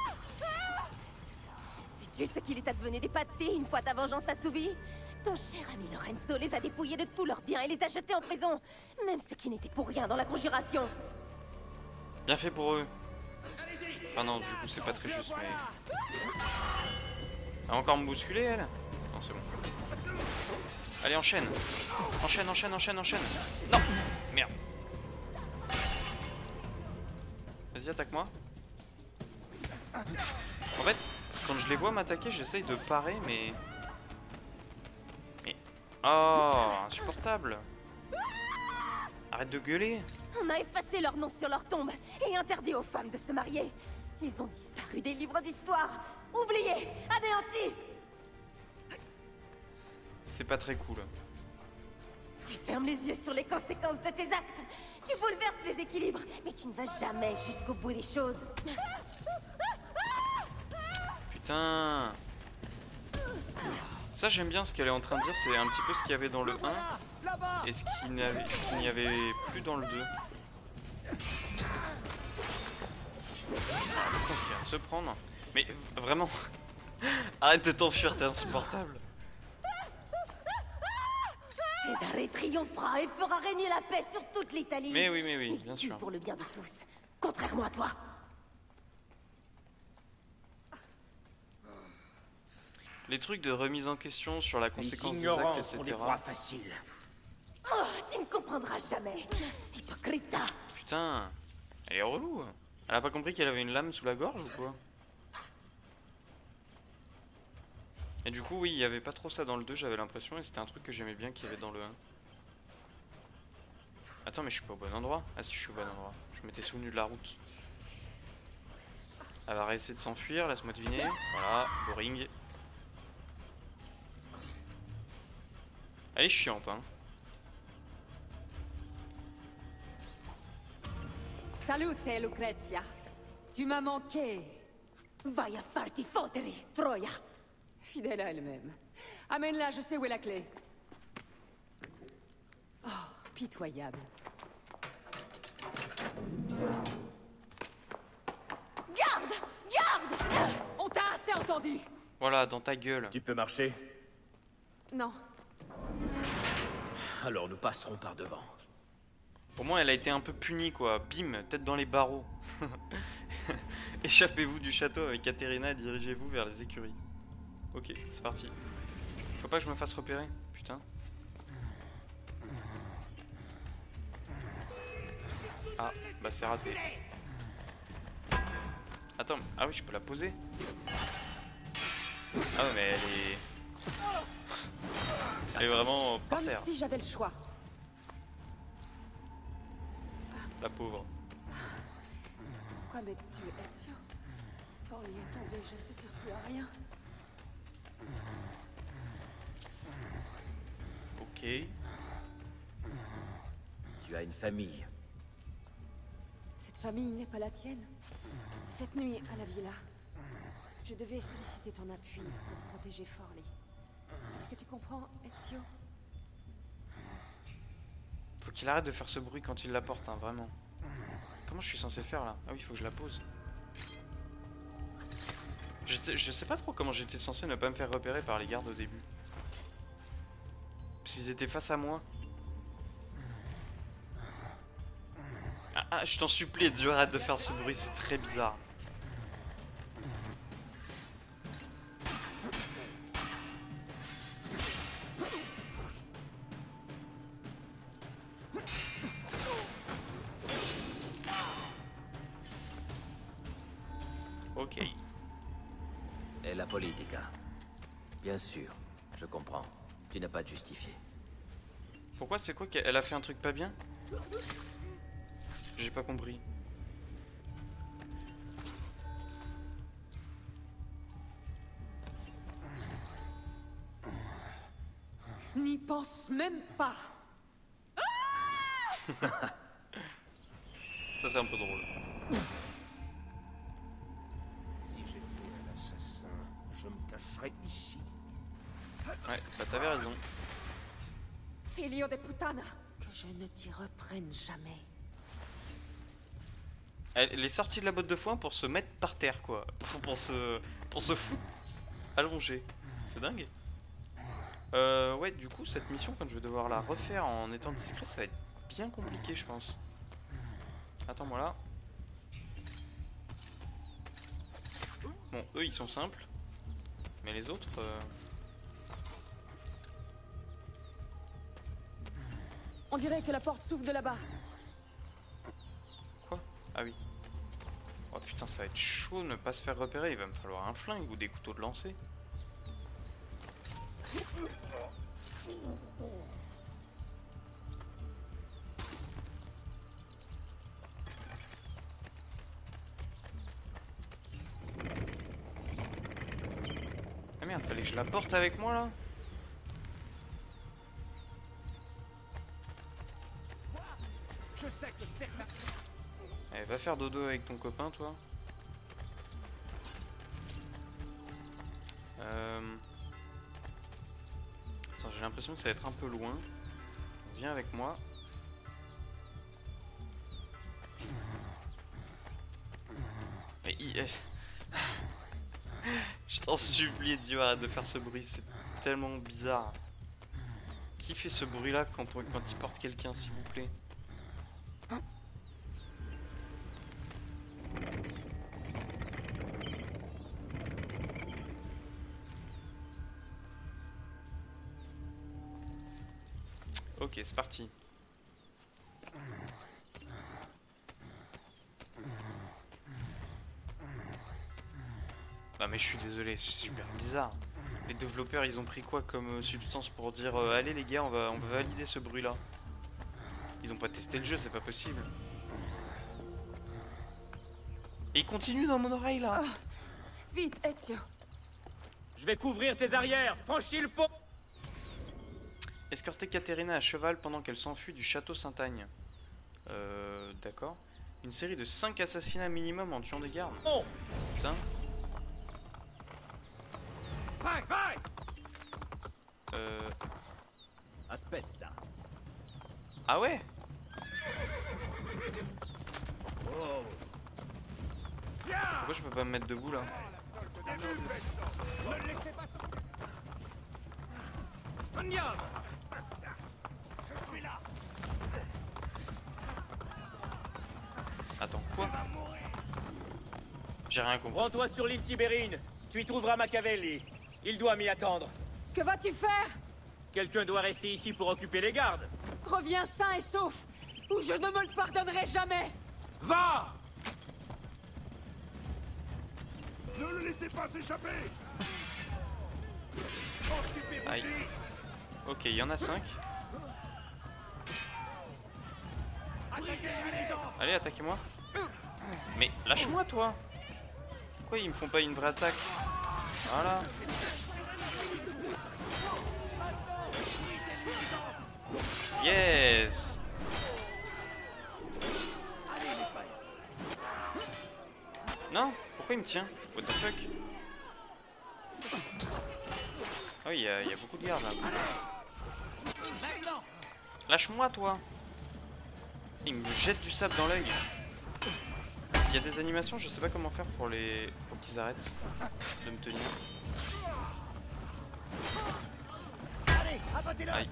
Sais-tu ce qu'il est advenu des Patsy une fois ta vengeance assouvie? Ton cher ami Lorenzo les a dépouillés de tous leurs biens et les a jetés en prison. Même ceux qui n'étaient pour rien dans la conjuration. Bien fait pour eux. Enfin non, du coup c'est pas très juste, mais... Elle va encore me bousculer, elle? Non, c'est bon. Allez, enchaîne. Enchaîne, enchaîne, enchaîne, enchaîne. Non! Merde. Vas-y, attaque-moi. En fait, quand je les vois m'attaquer, j'essaye de parer, mais... Oh, insupportable. Arrête de gueuler. On a effacé leur nom sur leur tombe et interdit aux femmes de se marier. Ils ont disparu des livres d'histoire. Oubliés, anéantis. C'est pas très cool. Tu fermes les yeux sur les conséquences de tes actes. Tu bouleverses les équilibres, mais tu ne vas jamais jusqu'au bout des choses. Putain. Ça, j'aime bien ce qu'elle est en train de dire, c'est un petit peu ce qu'il y avait dans le 1 et ce qu'il n'y avait plus dans le 2. Ah, putain, ce qu'il vient de se prendre. Mais vraiment, arrête de t'enfuir, t'es insupportable. Césarée triomphera et fera régner la paix sur toute l'Italie. Mais oui, bien sûr. Pour le bien de tous, contrairement à toi. Les trucs de remise en question sur la conséquence des actes, etc. Oh, tu ne comprendras jamais. Hypocrita. Putain, elle est relou. Elle a pas compris qu'elle avait une lame sous la gorge ou quoi? Et du coup, oui, il y avait pas trop ça dans le 2, j'avais l'impression, et c'était un truc que j'aimais bien qu'il y avait dans le 1. Attends, mais je suis pas au bon endroit. Ah si, je suis au bon endroit. Je m'étais souvenu de la route. Elle va réessayer de s'enfuir, laisse-moi deviner. Voilà, boring. Elle est chiante, hein. Salute, Lucrezia. Tu m'as manqué. Vai a farti fottere, Troia. Fidèle à elle-même. Amène-la, je sais où est la clé. Oh, pitoyable. Garde! Garde! On t'a assez entendu. Voilà, dans ta gueule. Tu peux marcher? Non. Alors nous passerons par devant. Pour moi, elle a été un peu punie, quoi. Bim, tête dans les barreaux. Échappez-vous du château avec Caterina et dirigez-vous vers les écuries. Ok, c'est parti. Faut pas que je me fasse repérer, putain. Ah, bah c'est raté. Attends, ah oui, je peux la poser. Ah ouais, mais elle est... Elle est vraiment par Comme terre. si j'avais le choix. La pauvre. Pourquoi m'aides-tu, Ezio? Forli est tombé, je ne te sers plus à rien. Ok. Tu as une famille. Cette famille n'est pas la tienne. Cette nuit, à la villa, je devais solliciter ton appui pour protéger Forli. Est-ce que tu comprends, Ezio? Faut qu'il arrête de faire ce bruit quand il la porte, hein, vraiment. Comment je suis censé faire là? Ah oui, faut que je la pose. Je sais pas trop comment j'étais censé ne pas me faire repérer par les gardes au début. S'ils étaient face à moi. Ah, je t'en supplie, Dieu, arrête de faire ce bruit, c'est très bizarre. Ok. Et la politica. Bien sûr, je comprends. Tu n'as pas de justifié. Pourquoi, c'est quoi qu'elle a fait un truc pas bien? J'ai pas compris. N'y pense même pas. Ça c'est un peu drôle. Si j'étais un assassin, je me cacherais ici. Ouais, bah t'avais raison. Filio de putana. Que je ne t'y reprenne jamais. Elle est sortie de la botte de foin pour se mettre par terre, quoi. Pour se foutre allongée. C'est dingue. Ouais, du coup, cette mission, quand je vais devoir la refaire en étant discret, ça va être bien compliqué, je pense. Attends-moi là. Bon, eux, ils sont simples. Mais les autres... On dirait que la porte s'ouvre de là-bas. Quoi? Ah oui. Oh putain, ça va être chaud de ne pas se faire repérer. Il va me falloir un flingue ou des couteaux de lancer. Ah merde, fallait que je la porte avec moi là. Je sais que certains... Allez, va faire dodo avec ton copain, toi. Attends, j'ai l'impression que ça va être un peu loin. Viens avec moi. Mais je t'en supplie, Dio, arrête de faire ce bruit, c'est tellement bizarre. Qui fait ce bruit-là quand il porte quelqu'un, s'il vous plaît? Ok, c'est parti. Non mais je suis désolé, c'est super bizarre. Les développeurs, ils ont pris quoi comme substance pour dire allez les gars, on va valider ce bruit là. Ils ont pas testé le jeu, c'est pas possible. Et ils continuent dans mon oreille là. Vite, Ezio. Je vais couvrir tes arrières. Franchis le pont. Escorter Caterina à cheval pendant qu'elle s'enfuit du château Saint-Agne. D'accord. Une série de 5 assassinats minimum en tuant des gardes. Oh Putain. Vai, vai. Aspetta. Ah ouais. Oh. Pourquoi je peux pas me mettre debout là? Ne laissez pas... Andiamo. Je suis là. Attends, quoi? J'ai rien compris. Rends-toi sur l'île Tibérine. Tu y trouveras Machiavelli. Il doit m'y attendre. Que vas-tu faire? Quelqu'un doit rester ici pour occuper les gardes. Reviens sain et sauf, ou je ne me le pardonnerai jamais. Va! Ne le laissez pas s'échapper. Aïe. Ok, il y en a 5. Allez, attaquez-moi. Mais lâche-moi, toi. Pourquoi ils me font pas une vraie attaque? Voilà. Yes. Non, pourquoi il me tient? What the fuck? Oh, il y a beaucoup de gardes là. Lâche-moi, toi. Il me jette du sable dans l'œil. Il y a des animations, je sais pas comment faire pour qu'ils arrêtent de me tenir. Aïe.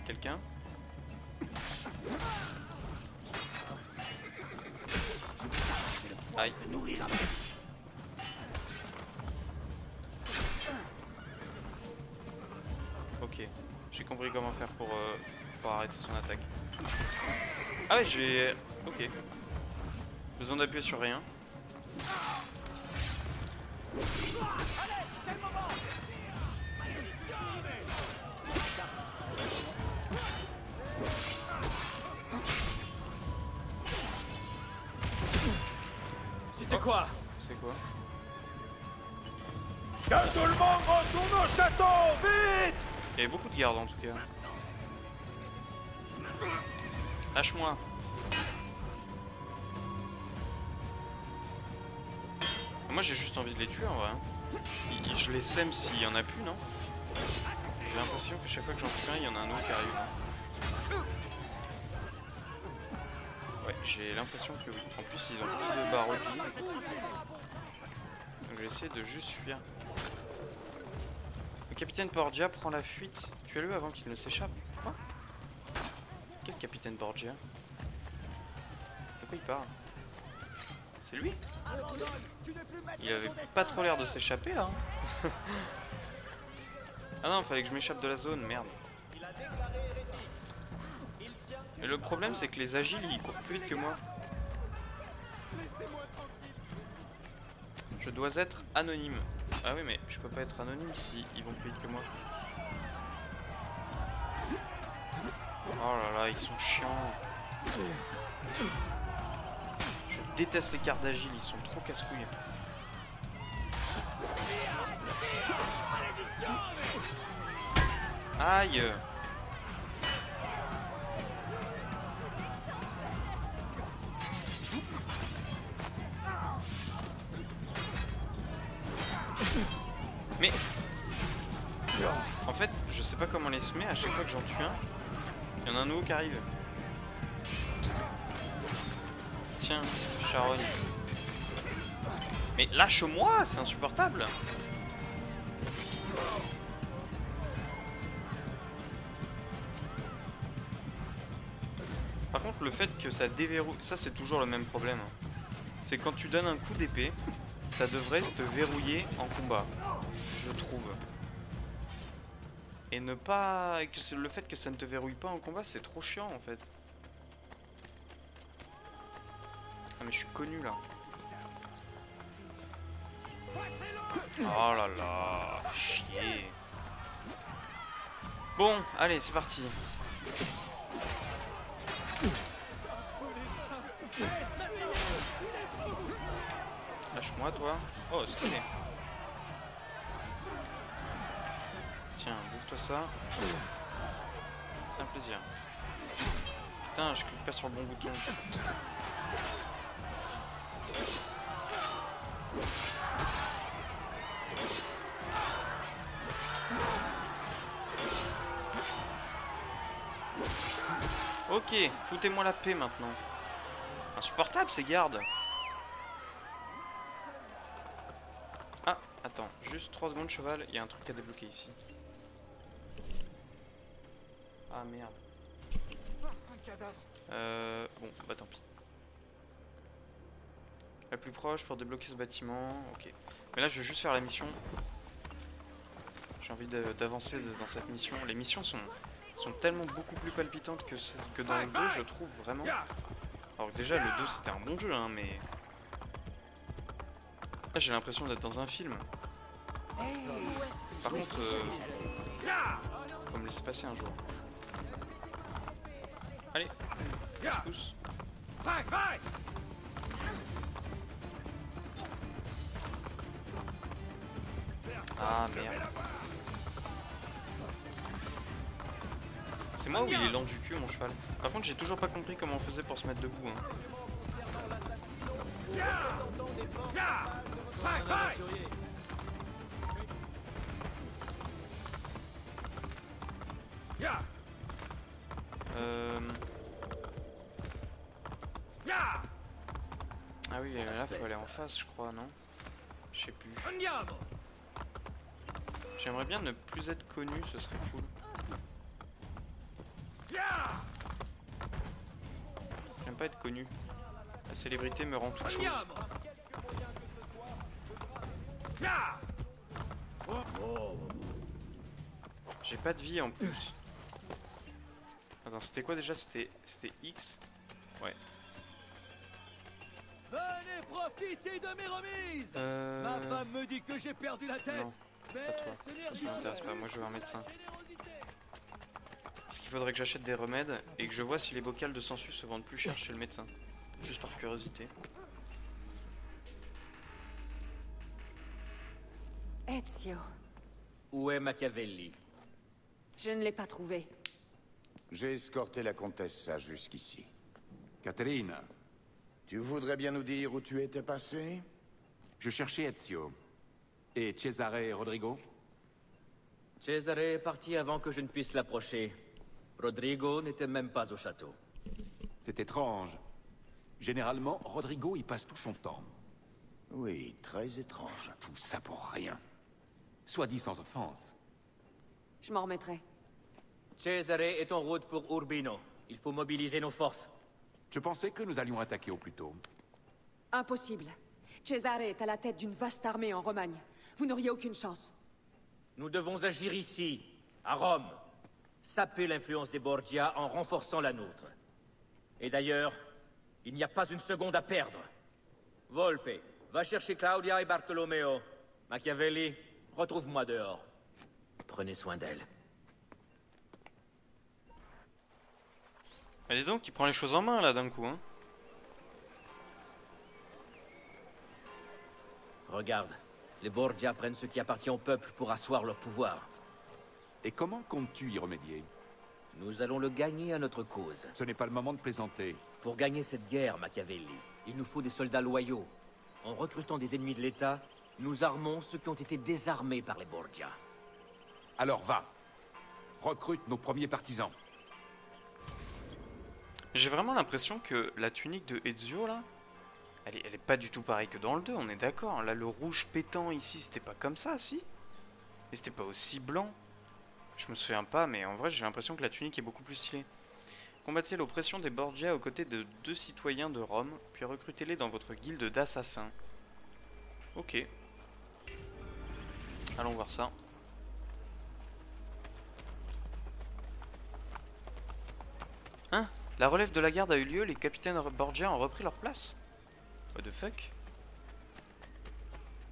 Quelqu'un? Aïe. Ok, j'ai compris comment faire pour arrêter son attaque. Ah ouais, j'ai... Ok. Besoin d'appuyer sur rien. C'était quoi? C'est quoi? Que tout le monde retourne au château, vite! Il y avait beaucoup de gardes en tout cas. Lâche-moi. Moi j'ai juste envie de les tuer en vrai. Je les sème s'il y en a plus, non? J'ai l'impression que chaque fois que j'en tue un, il y en a un autre qui arrive. Ouais, j'ai l'impression que oui. En plus, ils ont plus de barreaux. Donc je vais essayer de juste fuir. Le capitaine Borgia prend la fuite. Tuez-le avant qu'il ne s'échappe. Quoi? Quel capitaine Borgia? De quoi il parle? C'est lui? Il avait pas trop l'air de s'échapper là. Hein. Ah non, fallait que je m'échappe de la zone, merde. Mais le problème c'est que les agiles ils courent plus vite que moi. Je dois être anonyme. Ah oui mais je peux pas être anonyme si ils vont plus vite que moi. Oh là là, ils sont chiants. Je déteste les cartes d'agile, ils sont trop casse-couilles. Aïe. Mais en fait, je sais pas comment les semer, à chaque fois que j'en tue un, il y en a un nouveau qui arrive. Tiens, Sharon. Mais lâche-moi, c'est insupportable. Par contre, le fait que ça déverrouille, ça c'est toujours le même problème. C'est quand tu donnes un coup d'épée, ça devrait te verrouiller en combat, je trouve. Et ne pas... le fait que ça ne te verrouille pas en combat, c'est trop chiant en fait. Ah mais je suis connu là. Oh là là, chier. Bon, allez, c'est parti. Lâche-moi toi. Oh, stylé. Tiens, bouffe-toi ça. C'est un plaisir. Putain, je clique pas sur le bon bouton. Ok, foutez-moi la paix maintenant. Insupportable ces gardes. Ah, attends, juste 3 secondes cheval, il y a un truc à débloquer ici. Ah merde. Bon, bah tant pis. La plus proche pour débloquer ce bâtiment, ok. Mais là je vais juste faire la mission. J'ai envie d'avancer dans cette mission. Les missions sont tellement beaucoup plus palpitantes que dans le 2, je trouve, vraiment. Alors que déjà, le 2 c'était un bon jeu, hein, mais... Là j'ai l'impression d'être dans un film. Par contre, on va me laisser passer un jour. Allez, pousse. Ah merde. C'est moi ou il est lent du cul mon cheval? Par contre j'ai toujours pas compris comment on faisait pour se mettre debout hein. Ah oui là faut aller en face je crois non? Je sais plus. J'aimerais bien ne plus être connu, ce serait cool. J'aime pas être connu. La célébrité me rend toute chose. J'ai pas de vie en plus. Attends, c'était quoi déjà? C'était X? Ouais. Venez profiter de mes remises. Ma femme me dit que j'ai perdu la tête. Non, pas toi. Ça m'intéresse pas, moi je veux un médecin. Parce qu'il faudrait que j'achète des remèdes et que je vois si les bocals de sangsue se vendent plus cher chez le médecin. Juste par curiosité. Ezio, Où est Machiavelli? je ne l'ai pas trouvé. J'ai escorté la comtesse jusqu'ici. Caterina, Tu voudrais bien nous dire où tu étais passé? je cherchais Ezio. Et Cesare et Rodrigo? Cesare est parti avant que je ne puisse l'approcher. Rodrigo n'était même pas au château. C'est étrange. Généralement, Rodrigo y passe tout son temps. Oui, très étrange. Tout ça pour rien. Soit dit sans offense. Je m'en remettrai. Cesare est en route pour Urbino. Il faut mobiliser nos forces. Je pensais que nous allions attaquer au plus tôt. Impossible. Cesare est à la tête d'une vaste armée en Romagne. Vous n'auriez aucune chance. Nous devons agir ici, à Rome. Saper l'influence des Borgia en renforçant la nôtre. Et d'ailleurs, il n'y a pas une seconde à perdre. Volpe, va chercher Claudia et Bartolomeo. Machiavelli, retrouve-moi dehors. Prenez soin d'elle. Dis donc, il prend les choses en main là d'un coup, hein. Regarde, les Borgia prennent ce qui appartient au peuple pour asseoir leur pouvoir. Et comment comptes-tu y remédier? Nous allons le gagner à notre cause. Ce n'est pas le moment de plaisanter. Pour gagner cette guerre, Machiavelli, il nous faut des soldats loyaux. En recrutant des ennemis de l'État, nous armons ceux qui ont été désarmés par les Borgia. Alors va. Recrute nos premiers partisans. J'ai vraiment l'impression que la tunique de Ezio là, elle est pas du tout pareille que dans le 2, on est d'accord. Là le rouge pétant ici c'était pas comme ça, si? Et c'était pas aussi blanc. Je me souviens pas, mais en vrai j'ai l'impression que la tunique est beaucoup plus stylée. Combattez l'oppression des Borgia aux côtés de 2 citoyens de Rome, puis recrutez-les dans votre guilde d'assassins. Ok. Allons voir ça. Hein? La relève de la garde a eu lieu, les capitaines Borgia ont repris leur place? What the fuck?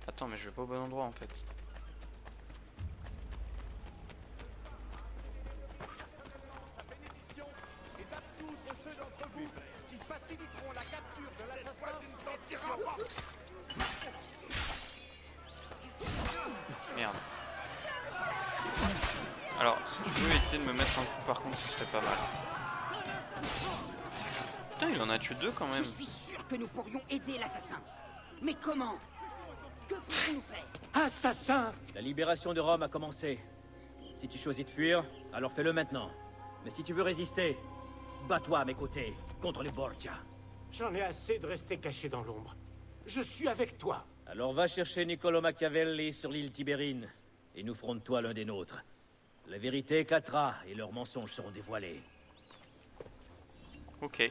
Attends, mais je vais pas au bon endroit en fait. Merde. Alors, si tu peux éviter de me mettre un coup par contre, ce serait pas mal. Putain, il en a tué 2 quand même. Je suis sûr que nous pourrions aider l'assassin. Mais comment? Que pouvons-nous faire? Assassin! La libération de Rome a commencé. Si tu choisis de fuir, alors fais-le maintenant. Mais si tu veux résister, bats-toi à mes côtés, contre les Borgia. J'en ai assez de rester caché dans l'ombre. Je suis avec toi. Alors va chercher Niccolo Machiavelli sur l'île Tibérine, et nous ferons de toi l'un des nôtres. La vérité éclatera, et leurs mensonges seront dévoilés. Ok.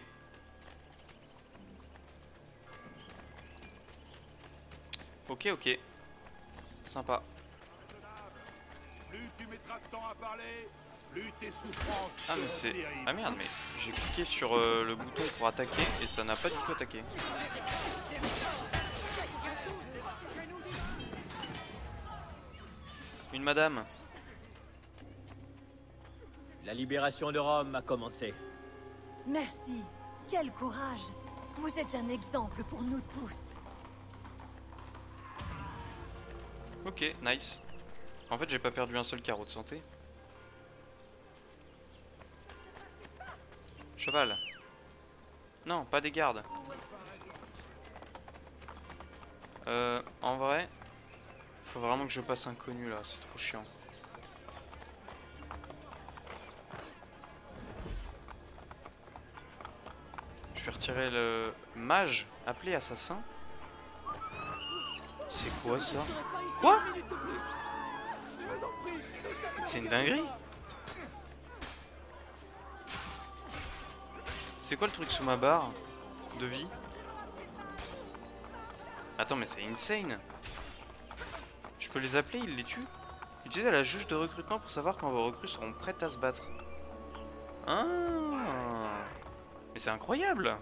Ok, ok. Sympa. Plus tu mettras de temps à parler, plus tes souffrances Ah mais seront c'est... terribles. Ah merde, mais j'ai cliqué sur le bouton pour attaquer et ça n'a pas du tout attaqué. Une madame. La libération de Rome a commencé. Merci. Quel courage. Vous êtes un exemple pour nous tous. Ok, nice. En fait, j'ai pas perdu un seul carreau de santé. Cheval. Non, pas des gardes. En vrai, faut vraiment que je passe inconnu là, c'est trop chiant. Je vais retirer le mage appelé assassin. C'est quoi ça? Quoi? C'est une dinguerie. C'est quoi le truc sous ma barre de vie? Attends, mais c'est insane. Je peux les appeler, ils les tuent. Utilisez la juge de recrutement pour savoir quand vos recrues seront prêtes à se battre. Ah, mais c'est incroyable.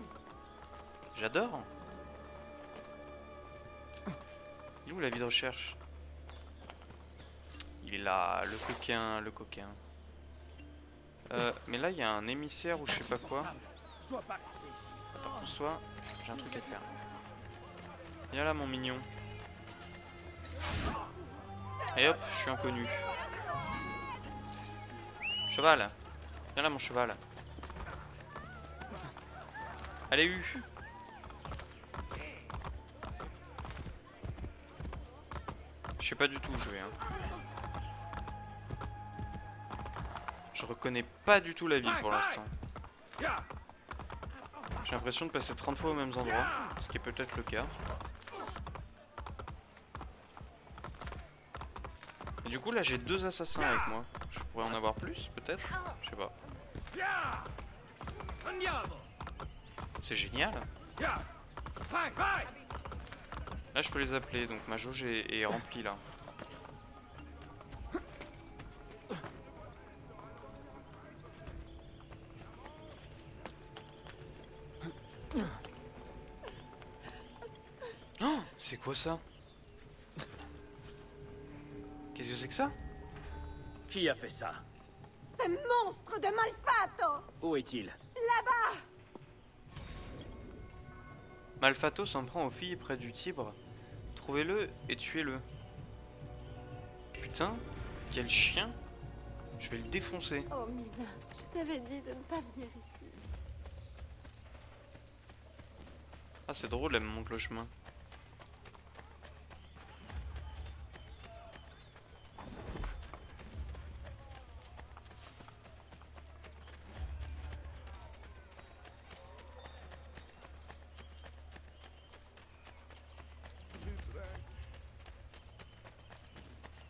J'adore. Il est où la vie de recherche? Il est là, le coquin, le coquin. Mais là, il y a un émissaire ou je sais pas quoi. Attends, pousse-toi, j'ai un truc à faire. Viens là, mon mignon. Et hop, je suis inconnu. Cheval. Viens là, mon cheval. Allez, U. Je sais pas du tout où je vais. Hein. Je reconnais pas du tout la ville pour l'instant. J'ai l'impression de passer 30 fois aux mêmes endroits, ce qui est peut-être le cas. Et du coup là j'ai 2 assassins avec moi. Je pourrais en avoir plus peut-être? Je sais pas. C'est génial. Là je peux les appeler, donc ma jauge est remplie là. Oh, c'est quoi ça? Qu'est-ce que c'est que ça? Qui a fait ça? Ce monstre de Malfato! Où est-il? Là-bas! Malfato s'en prend aux filles près du Tibre. Trouvez-le et tuez-le. Putain, quel chien! Je vais le défoncer. Oh Mina, je t'avais dit de ne pas venir ici. Ah c'est drôle, elle me montre le chemin.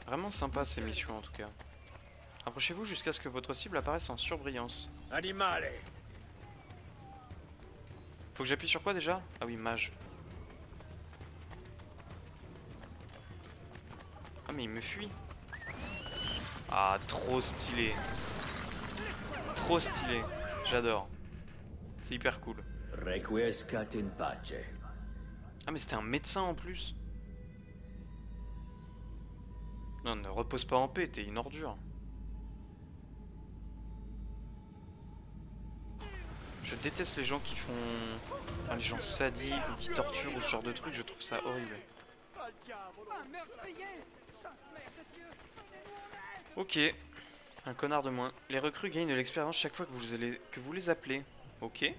Vraiment sympa ces missions en tout cas. Approchez-vous jusqu'à ce que votre cible apparaisse en surbrillance. Animal! Faut que j'appuie sur quoi déjà? Ah oui, mage. Ah mais il me fuit. Ah, trop stylé. Trop stylé. J'adore. C'est hyper cool. Requiescat in pace. Ah mais c'était un médecin en plus. Non, ne repose pas en paix, t'es une ordure. Je déteste les gens qui font... Enfin, les gens sadiques ou qui torturent ou ce genre de trucs, je trouve ça horrible. Ok, un connard de moins. Les recrues gagnent de l'expérience chaque fois que vous les appelez. Ok,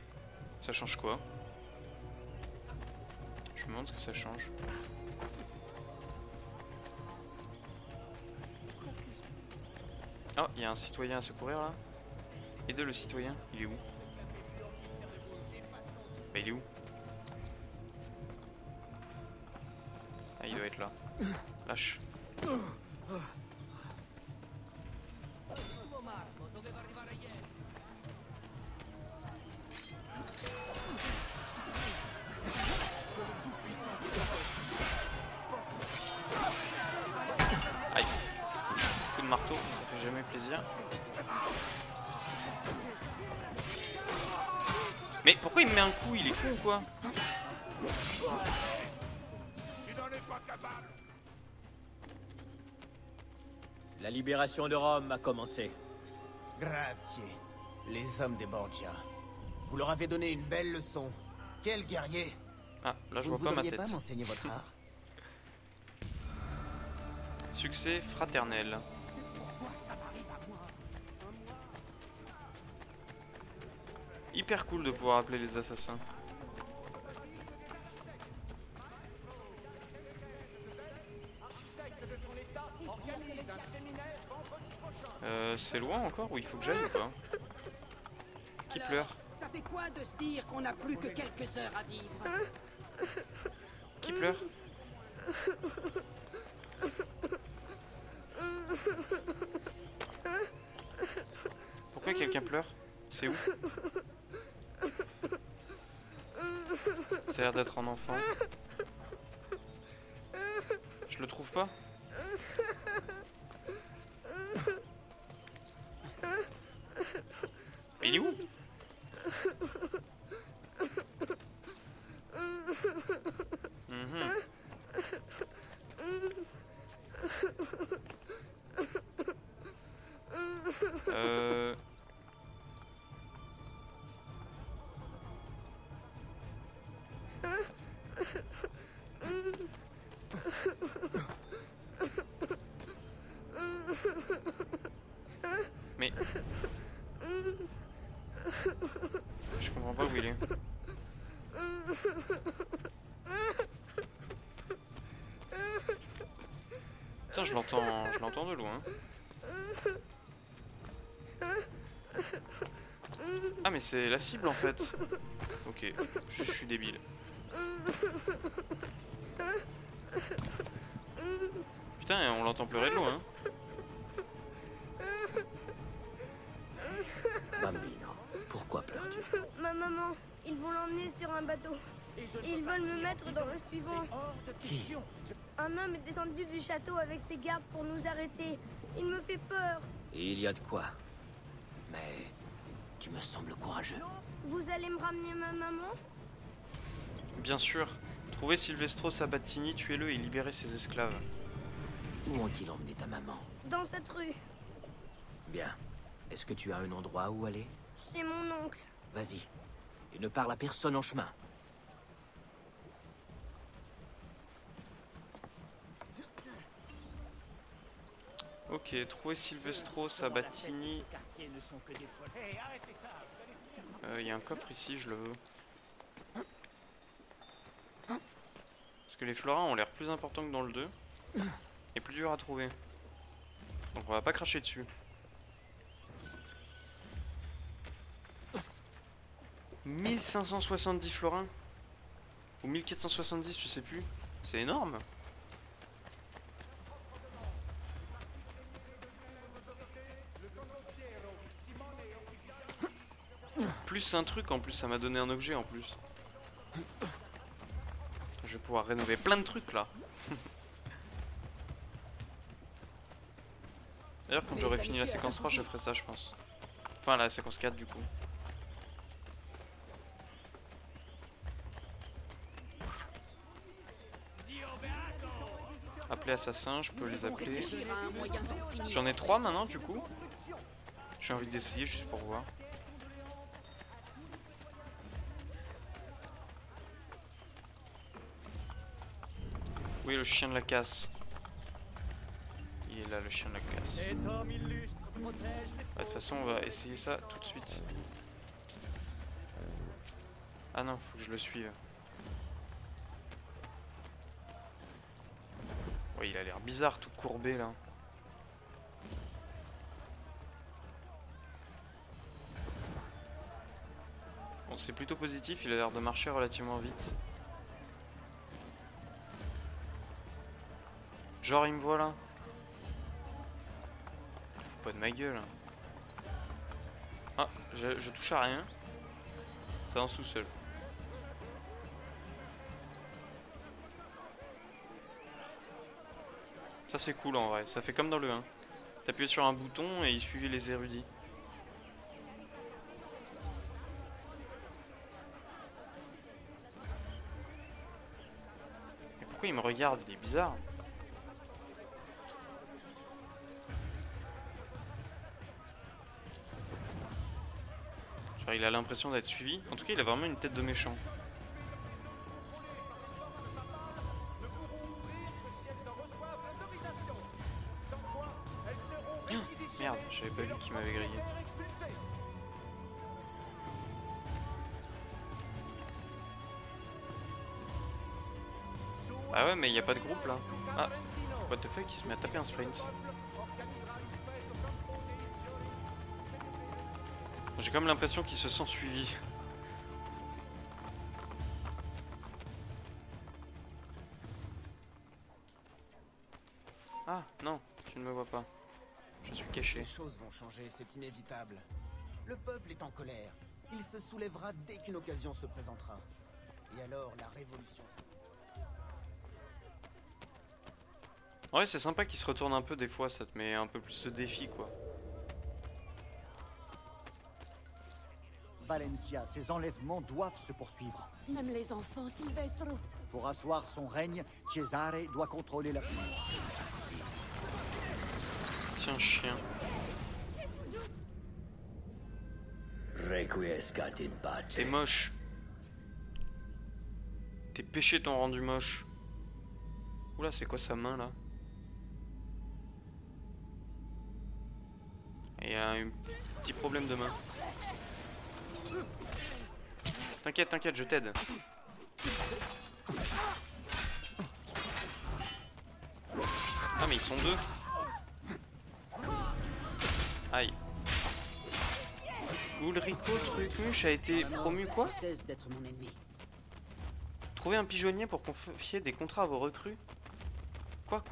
ça change quoi? Je me demande ce que ça change. Oh, il y a un citoyen à secourir là. Aidez le citoyen, il est où? Bah il est où? Ah il doit être là. Lâche. Aïe. Coup de marteau, ça fait jamais plaisir. Mais pourquoi il me met un coup? Il est con ou quoi? La libération de Rome a commencé. Grazie. Les hommes des Borgia. Vous leur avez donné une belle leçon. Quel guerrier! Ah, là je Vous vois pas ma tête. Vous ne voudriez pas m'enseigner votre art? Succès fraternel. Hyper cool de pouvoir appeler les assassins. C'est loin encore ou il faut que j'aille ou pas? Qui pleure? Ça fait quoi de se dire qu'on n'a plus que quelques heures à vivre? Qui pleure? Pourquoi quelqu'un pleure? C'est où? Ça a l'air d'être un enfant. Je le trouve pas? Il est où? Mais... Je comprends pas où il est. Putain, je l'entends de loin. Ah mais c'est la cible en fait. Ok, je suis débile. Putain, on l'entend pleurer de loin. Bambino, pourquoi pleures-tu? Ma maman, ils vont l'emmener sur un bateau. Et ils veulent me mettre dans le suivant. Qui? Un homme est descendu du château avec ses gardes pour nous arrêter. Il me fait peur. Il y a de quoi. Mais tu me sembles courageux. Vous allez me ramener ma maman? Bien sûr. Trouvez Silvestro Sabatini, tuez-le et libérez ses esclaves. Où ont-ils emmené ta maman? Dans cette rue. Bien. Est-ce que tu as un endroit où aller? Chez mon oncle. Vas-y. Et ne parle à personne en chemin. Ok, trouvez Silvestro Sabatini. Il y a un coffre ici, je le veux. Parce que les florins ont l'air plus importants que dans le 2. Et plus dur à trouver. Donc on va pas cracher dessus. « 1570 florins. Ou 1470, je sais plus. C'est énorme. Plus un truc en plus, ça m'a donné un objet en plus. Je vais pouvoir rénover plein de trucs là. D'ailleurs quand j'aurai fini la séquence 3 je ferai ça je pense. Enfin la séquence 4 du coup. Appeler assassin, je peux les appeler. J'en ai 3 maintenant du coup. J'ai envie d'essayer juste pour voir. Oui, le chien de la casse. Il est là, le chien de la casse. De toute façon, on va essayer ça tout de suite. Ah non, faut que je le suive. Ouais, il a l'air bizarre, tout courbé là. Bon, c'est plutôt positif, il a l'air de marcher relativement vite. Genre il me voit là. Faut pas de ma gueule. Ah, je touche à rien. Ça avance tout seul. Ça c'est cool en vrai, ça fait comme dans le 1. T'appuyais sur un bouton et il suivait les érudits. Mais pourquoi il me regarde? Il est bizarre. Genre il a l'impression d'être suivi. En tout cas il a vraiment une tête de méchant. Merde, j'avais pas vu qu'il m'avait grillé. Ah ouais mais il y a pas de groupe là. Ah, what the fuck, il se met à taper un sprint. J'ai comme l'impression qu'il se sent suivi. Ah non, tu ne me vois pas. Je suis caché. Les choses vont changer, c'est inévitable. Le peuple est en colère. Il se soulèvera dès qu'une occasion se présentera. Et alors, la révolution... Ouais, c'est sympa qu'il se retourne un peu des fois, ça te met un peu plus de défi quoi. Valencia, ces enlèvements doivent se poursuivre. Même les enfants, Silvestro. Pour asseoir son règne, Cesare doit contrôler la... Tiens, chien. T'es moche. Tes péchés t'ont rendu moche. Oula, c'est quoi sa main là? Il y a un petit problème de main. T'inquiète, t'inquiète, je t'aide. Ah mais ils sont deux. Aïe. Ulrico Trucmuche a été promu quoi? Cesse d'être mon ennemi. Trouvez un pigeonnier pour confier des contrats à vos recrues. Quoi?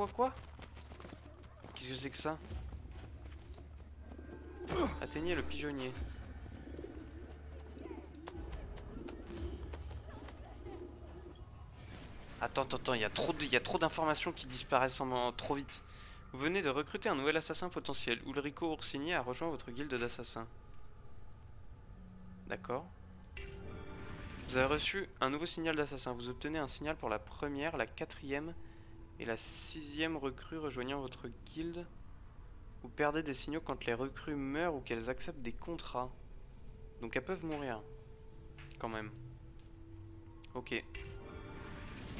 Qu'est-ce que c'est que ça? Atteignez le pigeonnier. Attends, il y a trop d'informations qui disparaissent trop vite. Vous venez de recruter un nouvel assassin potentiel. Ulrico Ursini a rejoint votre guilde d'assassins. D'accord. Vous avez reçu un nouveau signal d'assassin. Vous obtenez un signal pour la première, la 4e et la 6e recrue rejoignant votre guilde. Vous perdez des signaux quand les recrues meurent ou qu'elles acceptent des contrats. Donc elles peuvent mourir. Quand même. Ok.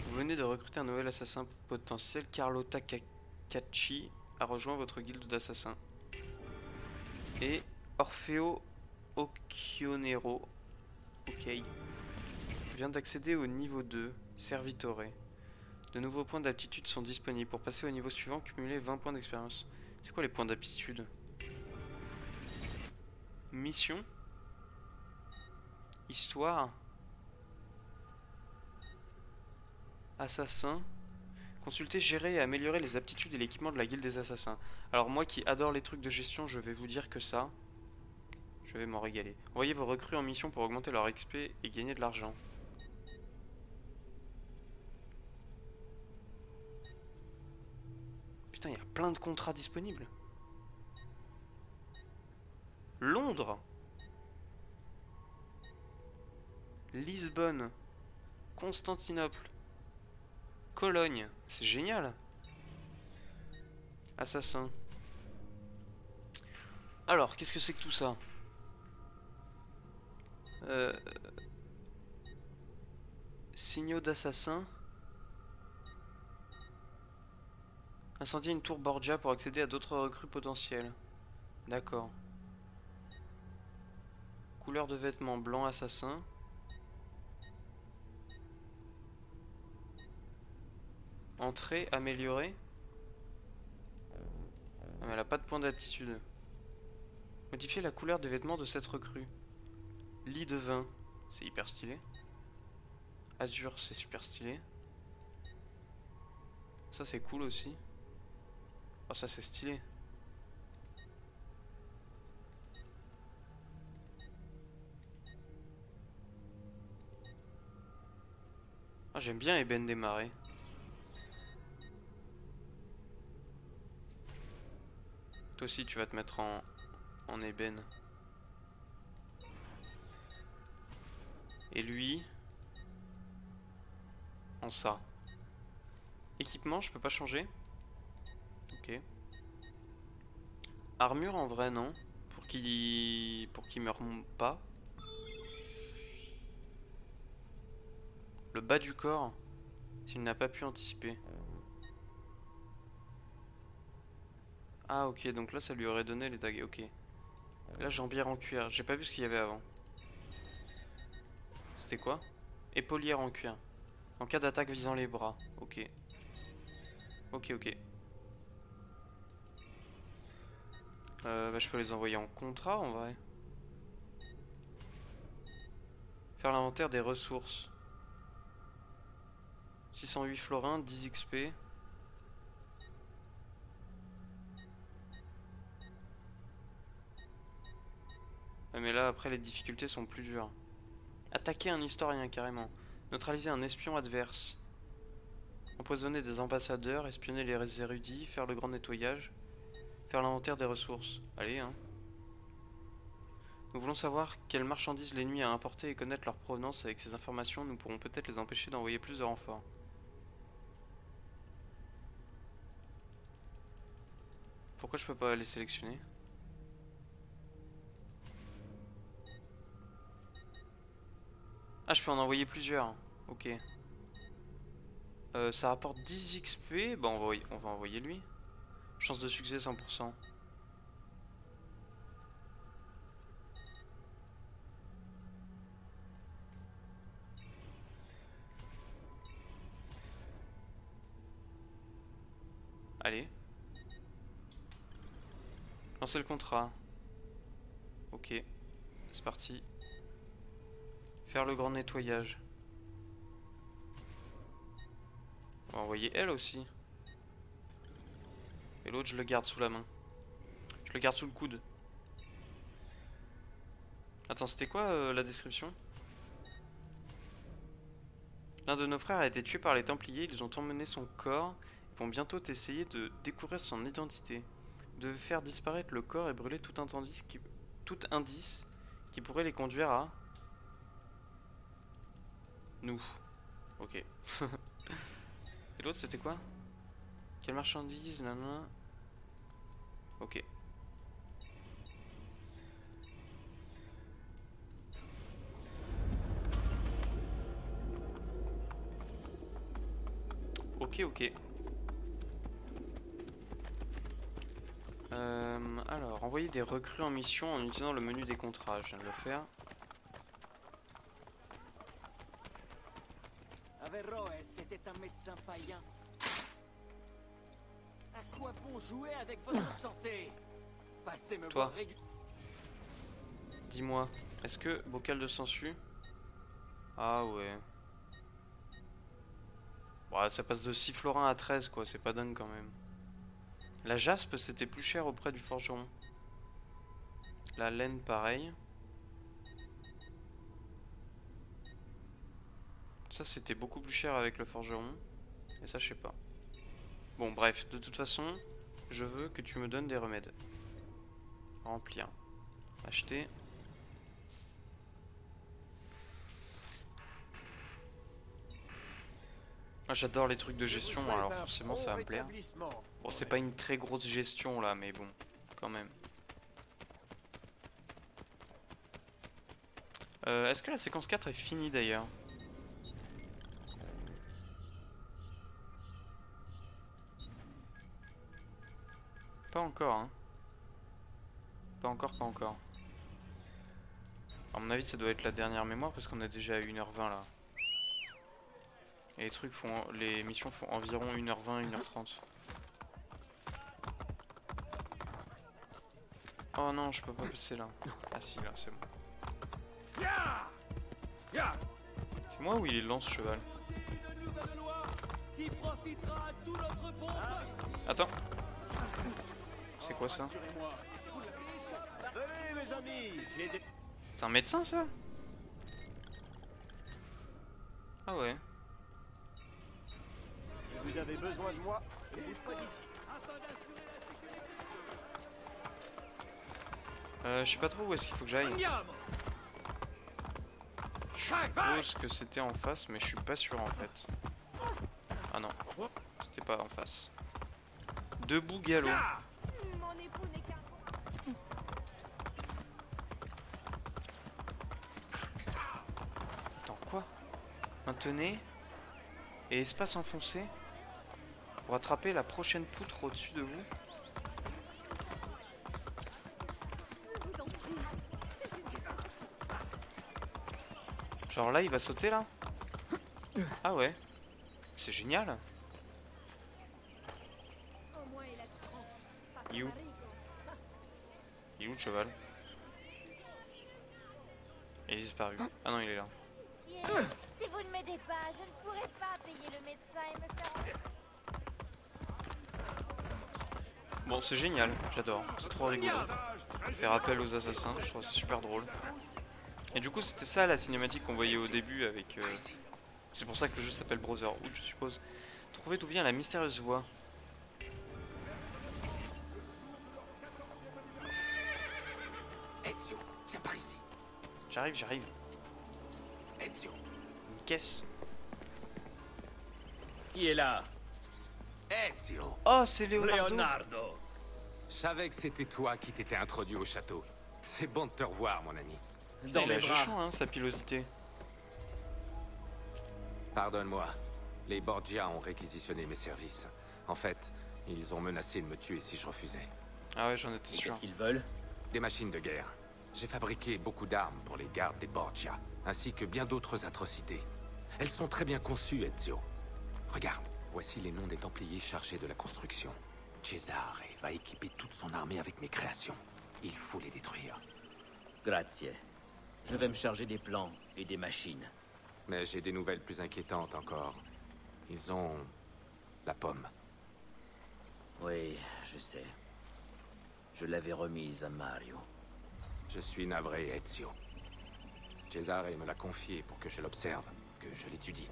Vous venez de recruter un nouvel assassin potentiel. Carlotta Cacci a rejoint votre guilde d'assassins. Et Orfeo Occhionero. Ok. Vient d'accéder au niveau 2. Servitore. De nouveaux points d'aptitude sont disponibles. Pour passer au niveau suivant, cumulez 20 points d'expérience. C'est quoi les points d'aptitude? Mission. Histoire. Assassin. Consulter, gérer et améliorer les aptitudes et l'équipement de la guilde des assassins. Alors moi qui adore les trucs de gestion, je vais vous dire que ça, je vais m'en régaler. Envoyez vos recrues en mission pour augmenter leur XP et gagner de l'argent. Putain, il y a plein de contrats disponibles. Londres. Lisbonne. Constantinople. Cologne. C'est génial. Assassin. Alors, qu'est-ce que c'est que tout ça? Signaux d'assassin. Incendier une tour Borgia pour accéder à d'autres recrues potentielles. D'accord. Couleur de vêtements blanc assassin. Entrée améliorée. Ah, mais elle a pas de point d'aptitude. Modifier la couleur des vêtements de cette recrue. Lit de vin. C'est hyper stylé. Azur, c'est super stylé. Ça c'est cool aussi. Oh, ça c'est stylé. Ah, j'aime bien Ébène des Marais. Toi aussi tu vas te mettre en ébène. Et lui en ça. Équipement, je peux pas changer. Ok. Armure en vrai non. Pour qu'il meure pas. Le bas du corps. S'il n'a pas pu anticiper. Ah ok, donc là ça lui aurait donné les dagues. Ok. Là jambière en cuir. J'ai pas vu ce qu'il y avait avant. C'était quoi? Épaulière en cuir. En cas d'attaque visant les bras. Ok. Ok. Bah, je peux les envoyer en contrat en vrai. Faire l'inventaire des ressources. 608 florins, 10 XP. Ouais, mais là après les difficultés sont plus dures. Attaquer un historien carrément. Neutraliser un espion adverse. Empoisonner des ambassadeurs, espionner les érudits, faire le grand nettoyage. Faire l'inventaire des ressources. Allez hein. Nous voulons savoir quelles marchandises l'ennemi a importées et connaître leur provenance. Avec ces informations, nous pourrons peut-être les empêcher d'envoyer plus de renforts. Pourquoi je peux pas les sélectionner? Ah, je peux en envoyer plusieurs. Ok. Ça rapporte 10 XP. Bah, on va envoyer lui. Chance de succès 100%. Allez. Lancer le contrat. Ok. c'est parti. Faire le grand nettoyage. On va envoyer elle aussi. Et l'autre, je le garde sous la main. Je le garde sous le coude. Attends, c'était quoi la description? L'un de nos frères a été tué par les Templiers. Ils ont emmené son corps. Ils vont bientôt essayer de découvrir son identité. De faire disparaître le corps et brûler tout indice qui pourrait les conduire à... nous. Ok. Et l'autre, c'était quoi? Quelle marchandise? Nanana. Ok. Ok. Alors, envoyer des recrues en mission en utilisant le menu des contrats. Je viens de le faire. Averroès était un médecin païen. À quoi bon jouer avec votre santé? Passez me voir régulièrement. Dis-moi, est-ce que bocal de sangsue? Ah ouais. Ouais, ça passe de 6 florins à 13 quoi, c'est pas dingue quand même. La jaspe c'était plus cher auprès du forgeron. La laine pareil. Ça c'était beaucoup plus cher avec le forgeron. Et ça je sais pas. Bon bref, de toute façon, je veux que tu me donnes des remèdes. Remplir. Acheter. Ah, j'adore les trucs de gestion, alors forcément ça va me plaire. Bon, c'est pas une très grosse gestion là, mais bon, quand même. Est-ce que la séquence 4 est finie d'ailleurs? Pas encore, hein. Pas encore. À mon avis, ça doit être la dernière mémoire parce qu'on a déjà à 1h20 là. Et les trucs font, les missions font environ 1h20, 1h30. Oh non, je peux pas passer là. Ah si, là, c'est bon. C'est moi ou il est lance-cheval? Attends. C'est quoi ça? C'est un médecin ça? Ah ouais. Vous avez besoin de moi? Ne bouge pas d'ici. Je sais pas trop où est-ce qu'il faut que j'aille. Je suppose que c'était en face, mais je suis pas sûr en fait. Ah non, c'était pas en face. Debout galop. Attends, quoi? Maintenez. Et espace enfoncé pour attraper la prochaine poutre au-dessus de vous. Genre là, il va sauter là? Ah ouais. C'est génial. Il est où? Il est où le cheval? Il est disparu. Ah non, il est là. Si vous ne m'aidez pas, je ne pourrai pas payer le médecin et me faire... Bon, c'est génial, j'adore, c'est trop rigolo. Faire appel aux assassins, je trouve ça super drôle. Et du coup, c'était ça la cinématique qu'on voyait au début avec... C'est pour ça que le jeu s'appelle Brotherhood, je suppose. Trouver d'où vient la mystérieuse voix. Ezio, viens par ici. J'arrive. Ezio. Une caisse. Qui est là? Ezio. Oh, c'est Leonardo. Je savais que c'était toi qui t'étais introduit au château. C'est bon de te revoir, mon ami. Putain, il a géchant, hein, sa pilosité. Pardonne-moi. Les Borgia ont réquisitionné mes services. En fait, ils ont menacé de me tuer si je refusais. Ah ouais, j'en étais sûr. Qu'est-ce qu'ils veulent? Des machines de guerre. J'ai fabriqué beaucoup d'armes pour les gardes des Borgia, ainsi que bien d'autres atrocités. Elles sont très bien conçues, Ezio. Regarde, voici les noms des Templiers chargés de la construction. Cesare va équiper toute son armée avec mes créations. Il faut les détruire. Grazie. Je vais me charger des plans et des machines. Mais j'ai des nouvelles plus inquiétantes encore. Ils ont... la pomme. Oui, je sais. Je l'avais remise à Mario. Je suis navré, Ezio. Cesare me l'a confiée pour que je l'observe, que je l'étudie.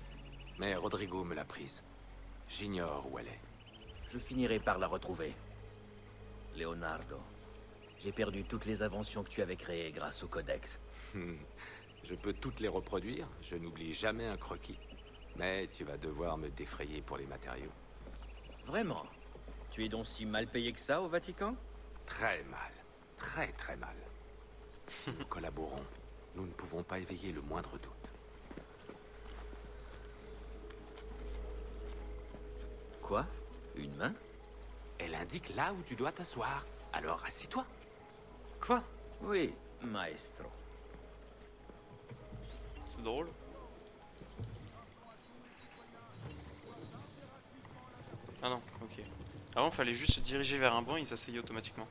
Mais Rodrigo me l'a prise. J'ignore où elle est. Je finirai par la retrouver. Leonardo, j'ai perdu toutes les inventions que tu avais créées grâce au Codex. Je peux toutes les reproduire, je n'oublie jamais un croquis. Mais tu vas devoir me défrayer pour les matériaux. Vraiment? Tu es donc si mal payé que ça au Vatican? Très mal. Très très mal. Si nous collaborons, nous ne pouvons pas éveiller le moindre doute. Quoi? Une main? Elle indique là où tu dois t'asseoir. Alors assis-toi. Quoi? Oui, maestro. C'est drôle. Ah non, ok. Avant, fallait juste se diriger vers un banc et il s'asseyait automatiquement.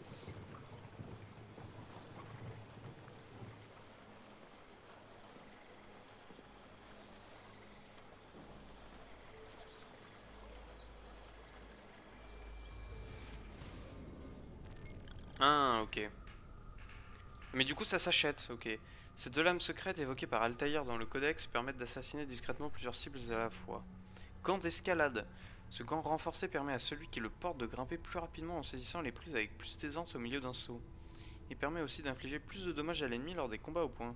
Ah, ok. Mais du coup, ça s'achète, ok. Ces deux lames secrètes évoquées par Altaïr dans le Codex permettent d'assassiner discrètement plusieurs cibles à la fois. Gant d'escalade. Ce gant renforcé permet à celui qui le porte de grimper plus rapidement en saisissant les prises avec plus d'aisance au milieu d'un saut. Il permet aussi d'infliger plus de dommages à l'ennemi lors des combats au point.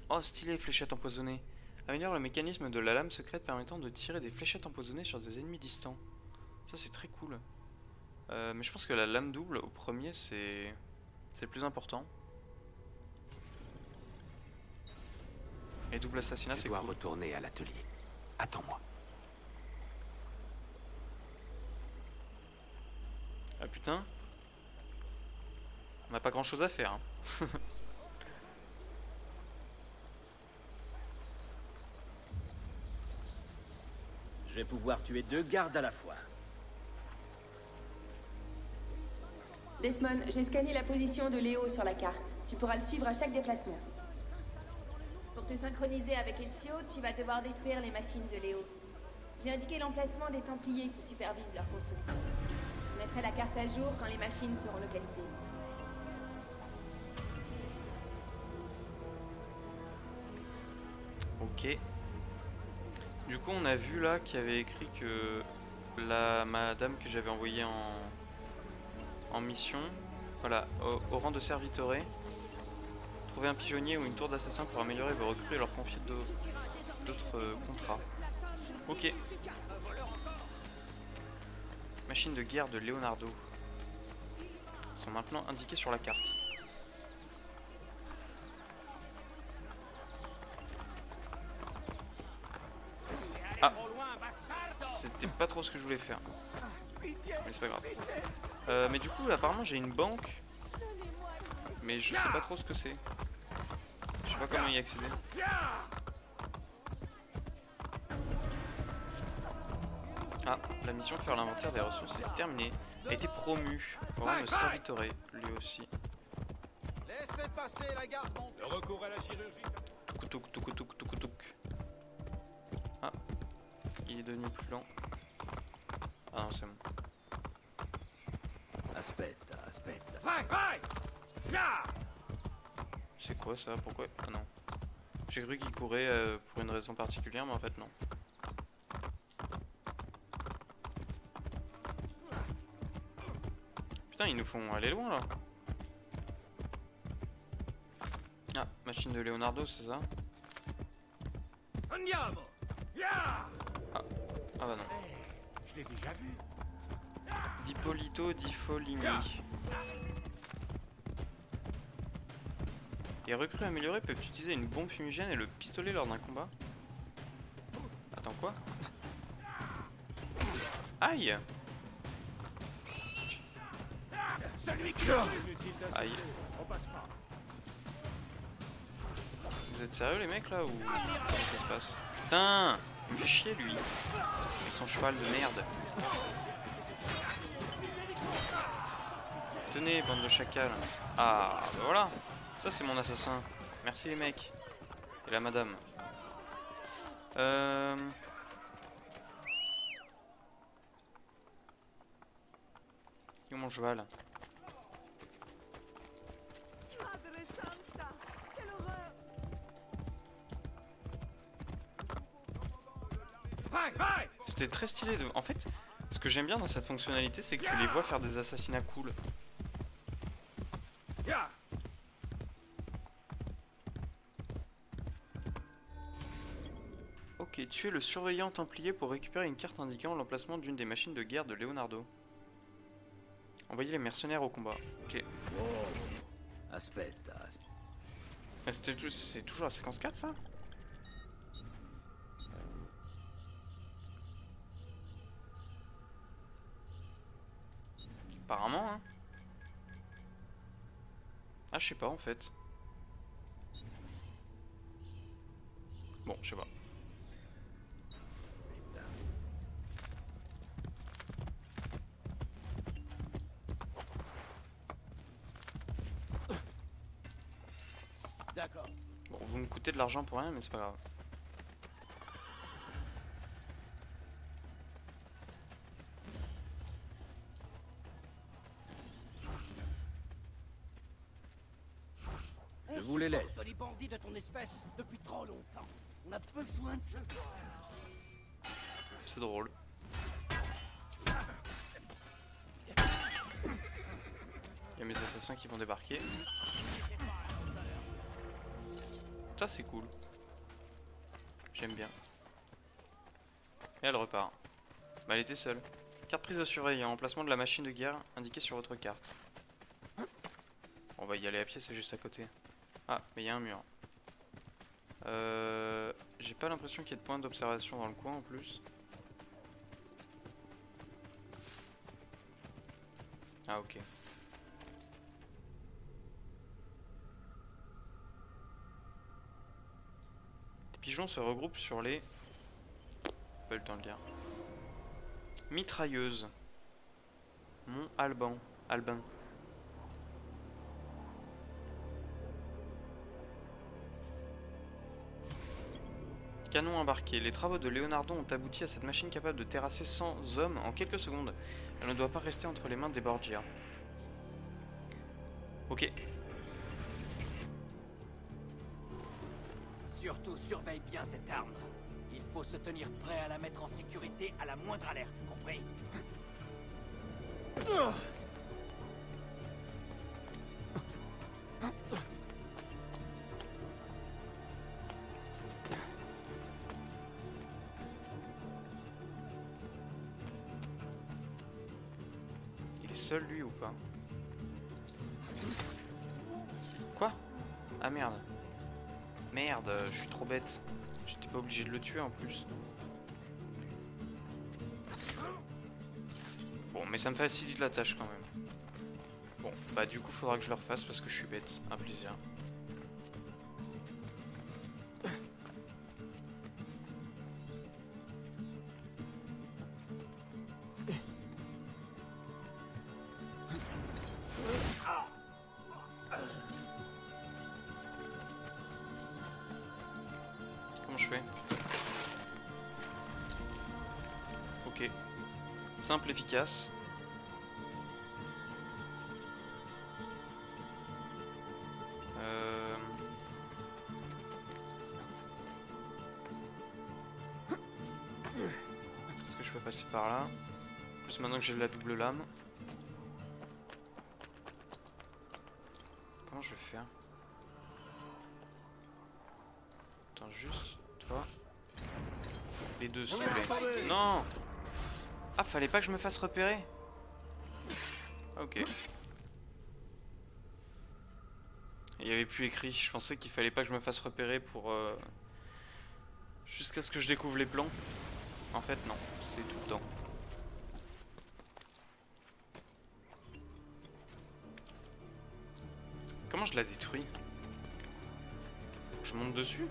Oh, stylé, fléchette empoisonnée. Améliore le mécanisme de la lame secrète permettant de tirer des fléchettes empoisonnées sur des ennemis distants. Ça, c'est très cool. Mais je pense que la lame double au premier, c'est le plus important. Et double assassinat, c'est Je dois cool. retourner à l'atelier. Attends-moi. Ah putain. On n'a pas grand chose à faire. Hein. Je vais pouvoir tuer 2 gardes à la fois. Desmond, j'ai scanné la position de Léo sur la carte. Tu pourras le suivre à chaque déplacement. Pour te synchroniser avec Ezio, tu vas devoir détruire les machines de Léo. J'ai indiqué l'emplacement des Templiers qui supervisent leur construction. Je mettrai la carte à jour quand les machines seront localisées. Ok. Du coup, on a vu là qu'il y avait écrit que la madame que j'avais envoyée en mission, voilà, au rang de servitore, trouver un pigeonnier ou une tour d'assassin pour améliorer vos recrues et leur confier d'autres contrats. Ok. Machine de guerre de Leonardo. Ils sont maintenant indiqués sur la carte. Ah, c'était pas trop ce que je voulais faire. Mais c'est pas grave. Mais du coup, apparemment, j'ai une banque. Mais je sais pas trop ce que c'est. Je sais pas comment y accéder. Ah, la mission faire l'inventaire des ressources est terminée. A été promue. Vraiment le servitore, lui aussi. Laissez passer la garde. Le recours à la chirurgie. Touc touc touc touc touc touc. Ah, il est devenu plus lent. Ah non, c'est bon. Aspetta, aspetta. C'est quoi ça? Pourquoi? Ah non. J'ai cru qu'il courait pour une raison particulière, mais en fait non. Putain, ils nous font aller loin là. Ah, machine de Leonardo, c'est ça? Ah bah non. Je l'ai déjà vu. D'Ippolito Di Folini. Les recrues améliorées peuvent utiliser une bombe fumigène et le pistolet lors d'un combat. Attends, quoi? Aïe! Aïe. Vous êtes sérieux les mecs là ou comment ça se passe? Putain! Il me fait chier lui! Avec son cheval de merde. Tenez, bande de chacals. Ah, bah voilà. Ça c'est mon assassin. Merci les mecs. Et la madame. Où est mon cheval? C'était très stylé de... En fait, ce que j'aime bien dans cette fonctionnalité, c'est que tu les vois faire des assassinats cool. Ok, tuer le surveillant templier pour récupérer une carte indiquant l'emplacement d'une des machines de guerre de Leonardo. Envoyer les mercenaires au combat. Ok. C'est toujours la séquence 4 ça? Apparemment hein. Ah je sais pas en fait. Bon je sais pas. D'accord. Bon vous me coûtez de l'argent pour rien mais c'est pas grave. Je vous les laisse. Les bandits de ton espèce depuis trop longtemps. On a besoin de ça. C'est drôle. Il y a mes assassins qui vont débarquer. Ça c'est cool. J'aime bien. Et elle repart. Bah elle était seule. Carte prise de surveillant, emplacement de la machine de guerre indiquée sur votre carte. On va y aller à pied, c'est juste à côté. Ah, mais il y a un mur. J'ai pas l'impression qu'il y ait de points d'observation dans le coin en plus. Ah ok. Les pigeons se regroupent sur les... Pas le temps de lire. Mitrailleuse. Mont Alban. Albin. Canon embarqué. Les travaux de Leonardo ont abouti à cette machine capable de terrasser 100 hommes en quelques secondes. Elle ne doit pas rester entre les mains des Borgia. Ok. Surtout surveille bien cette arme. Il faut se tenir prêt à la mettre en sécurité à la moindre alerte, compris? Il est seul lui ou pas? Quoi? Ah merde. Merde, je suis trop bête. J'étais pas obligé de le tuer en plus. Bon, mais ça me facilite la tâche quand même. Bon, bah du coup faudra que je le refasse parce que je suis bête. Un plaisir. Comment je fais? Ok. Simple, efficace. Est-ce que je peux passer par là? Plus maintenant que j'ai la double lame. Comment je vais faire? Attends, juste toi. Les deux, s'il vous plaît. Non! Ah, fallait pas que je me fasse repérer? Ok. Il y avait plus écrit. Je pensais qu'il fallait pas que je me fasse repérer pour... jusqu'à ce que je découvre les plans. En fait, non. C'est tout le temps. Comment je la détruis? Je monte dessus?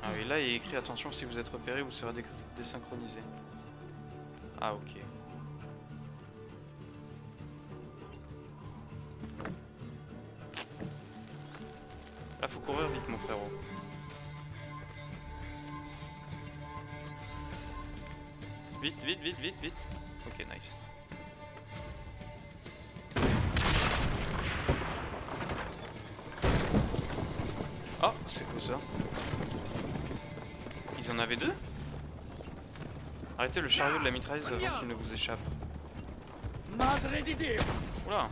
Ah oui, là il est écrit attention, si vous êtes repéré, vous serez désynchronisé. Ah ok. courir vite, mon frérot. Vite, vite, vite, vite, vite. Ok, nice. Oh, c'est quoi ça? Ils en avaient deux? Arrêtez le chariot de la mitrailleuse avant qu'il ne vous échappe. Oula,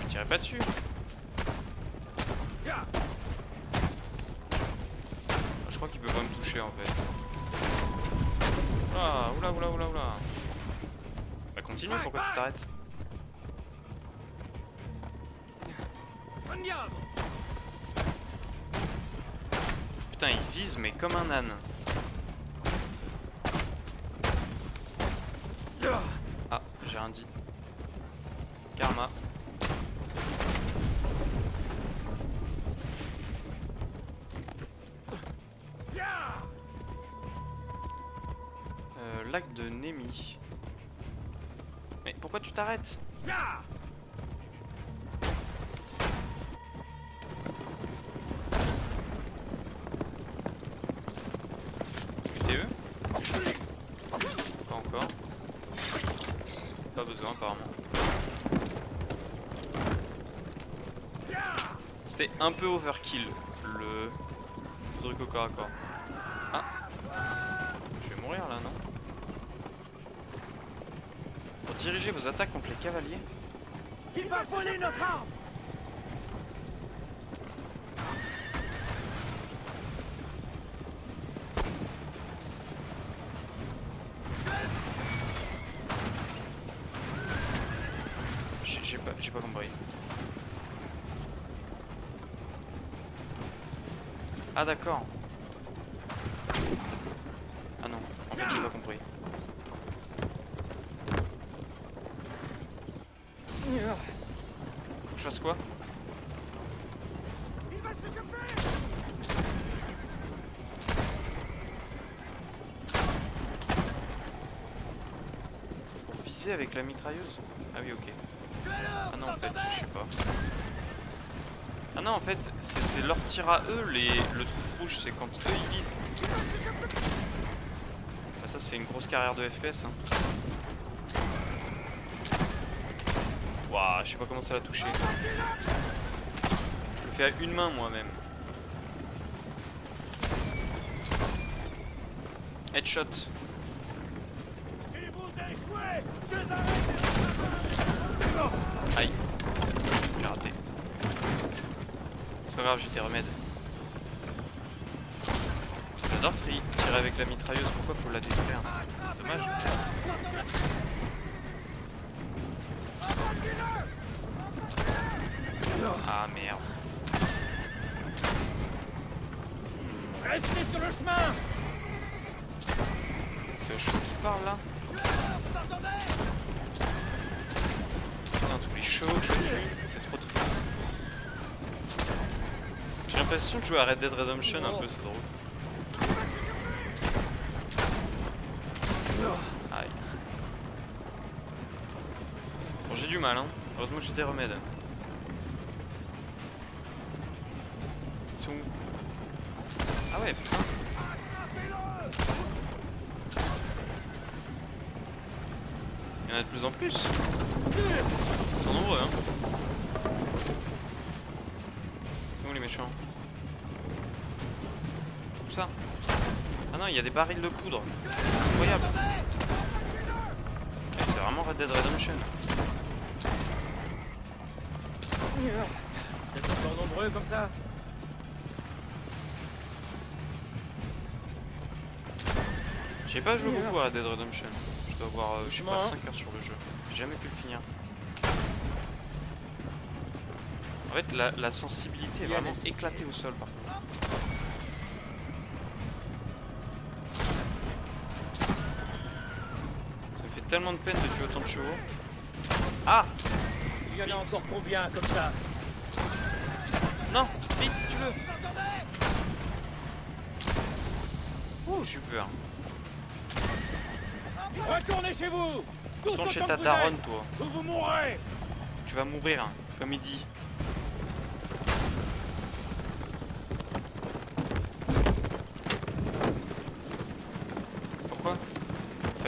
je tirais pas dessus. Je crois qu'il peut pas me toucher en fait. Oula, oula, oula, oula, oula. Bah continue, pourquoi tu t'arrêtes? Putain, il vise mais comme un âne. Ah, j'ai rien dit. Karma. Lac de Nemi. Mais pourquoi tu t'arrêtes? QTE? Pas encore. Pas besoin apparemment. C'était un peu overkill le truc au corps à corps. Ah, je vais mourir là, non? Pour diriger vos attaques contre les cavaliers. Il va voler notre arme! J'ai pas compris. Ah d'accord. Ah non, en fait j'ai pas compris. Faut que je fasse quoi? Pour viser avec la mitrailleuse? Ah oui, ok. Ah non, en fait, je sais pas. Ah non, en fait, c'était leur tir à eux, le truc rouge, c'est quand eux ils visent. Bah, ça, c'est une grosse carrière de FPS. Hein. Waouh, je sais pas comment ça l'a touché. Je le fais à une main moi-même. Headshot. Aïe, j'ai raté. C'est pas grave, j'ai des remèdes. J'adore tirer avec la mitrailleuse, pourquoi faut la détruire? C'est dommage. Ah merde. Restez sur le chemin! C'est le chemin qui parle là? Putain, tous les shows que je tue, c'est trop triste. J'ai l'impression de jouer à Red Dead Redemption un peu, c'est drôle. Aïe. Bon, j'ai du mal, hein. Heureusement que j'ai des remèdes. Ils sont où? Ah ouais, putain. Il y en a de plus en plus. Ils sont nombreux, hein. C'est où les méchants? Où ça? Ah non, il y a des barils de poudre. Incroyable. Et c'est vraiment Red Dead Redemption. Vous êtes encore nombreux comme ça? J'ai pas joué beaucoup à Red Dead Redemption. Je dois avoir, je sais pas, 5 heures sur le jeu. J'ai jamais pu le finir. En fait, la sensibilité est vraiment éclatée au sol par contre. Ça me fait tellement de peine de tuer autant de chevaux. Ah! Il y en a encore combien comme ça? Non! Vite, tu veux! Ouh, j'ai eu peur. Retournez chez vous! Retourne chez ta daronne, toi. Ou vous mourrez! Tu vas mourir, hein, comme il dit.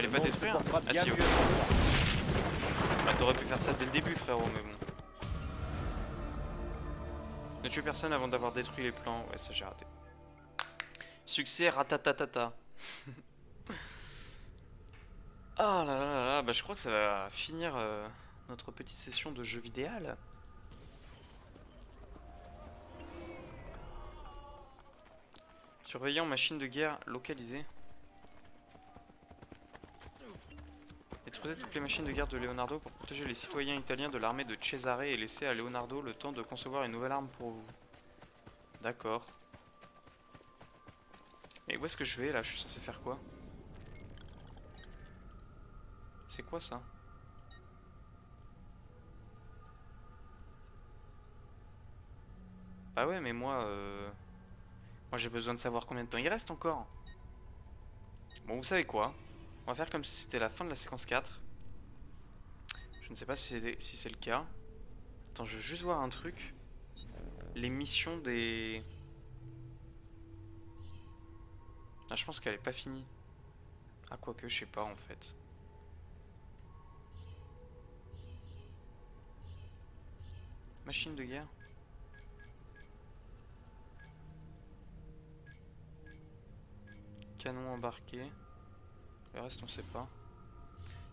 fallait pas détruire. Ah si, ok. Bah, t'aurais pu faire ça dès le début, frérot, mais bon. Ne tuer personne avant d'avoir détruit les plans. Ouais, ça j'ai raté. Succès, ratatatata. Ah là là là là, bah je crois que ça va finir notre petite session de jeu vidéo. Surveillant machine de guerre localisée. Détruisez toutes les machines de guerre de Leonardo pour protéger les citoyens italiens de l'armée de Cesare et laisser à Leonardo le temps de concevoir une nouvelle arme pour vous. D'accord. Mais où est-ce que je vais là? Je suis censé faire quoi? C'est quoi ça? Bah ouais, mais moi j'ai besoin de savoir combien de temps il reste encore. Bon, vous savez quoi? On va faire comme si c'était la fin de la séquence 4. Je ne sais pas si c'est le cas. Attends, je veux juste voir un truc. Les missions des... Ah, je pense qu'elle est pas finie. Ah, quoique, je sais pas en fait. Machine de guerre. Canon embarqué. Le reste on sait pas.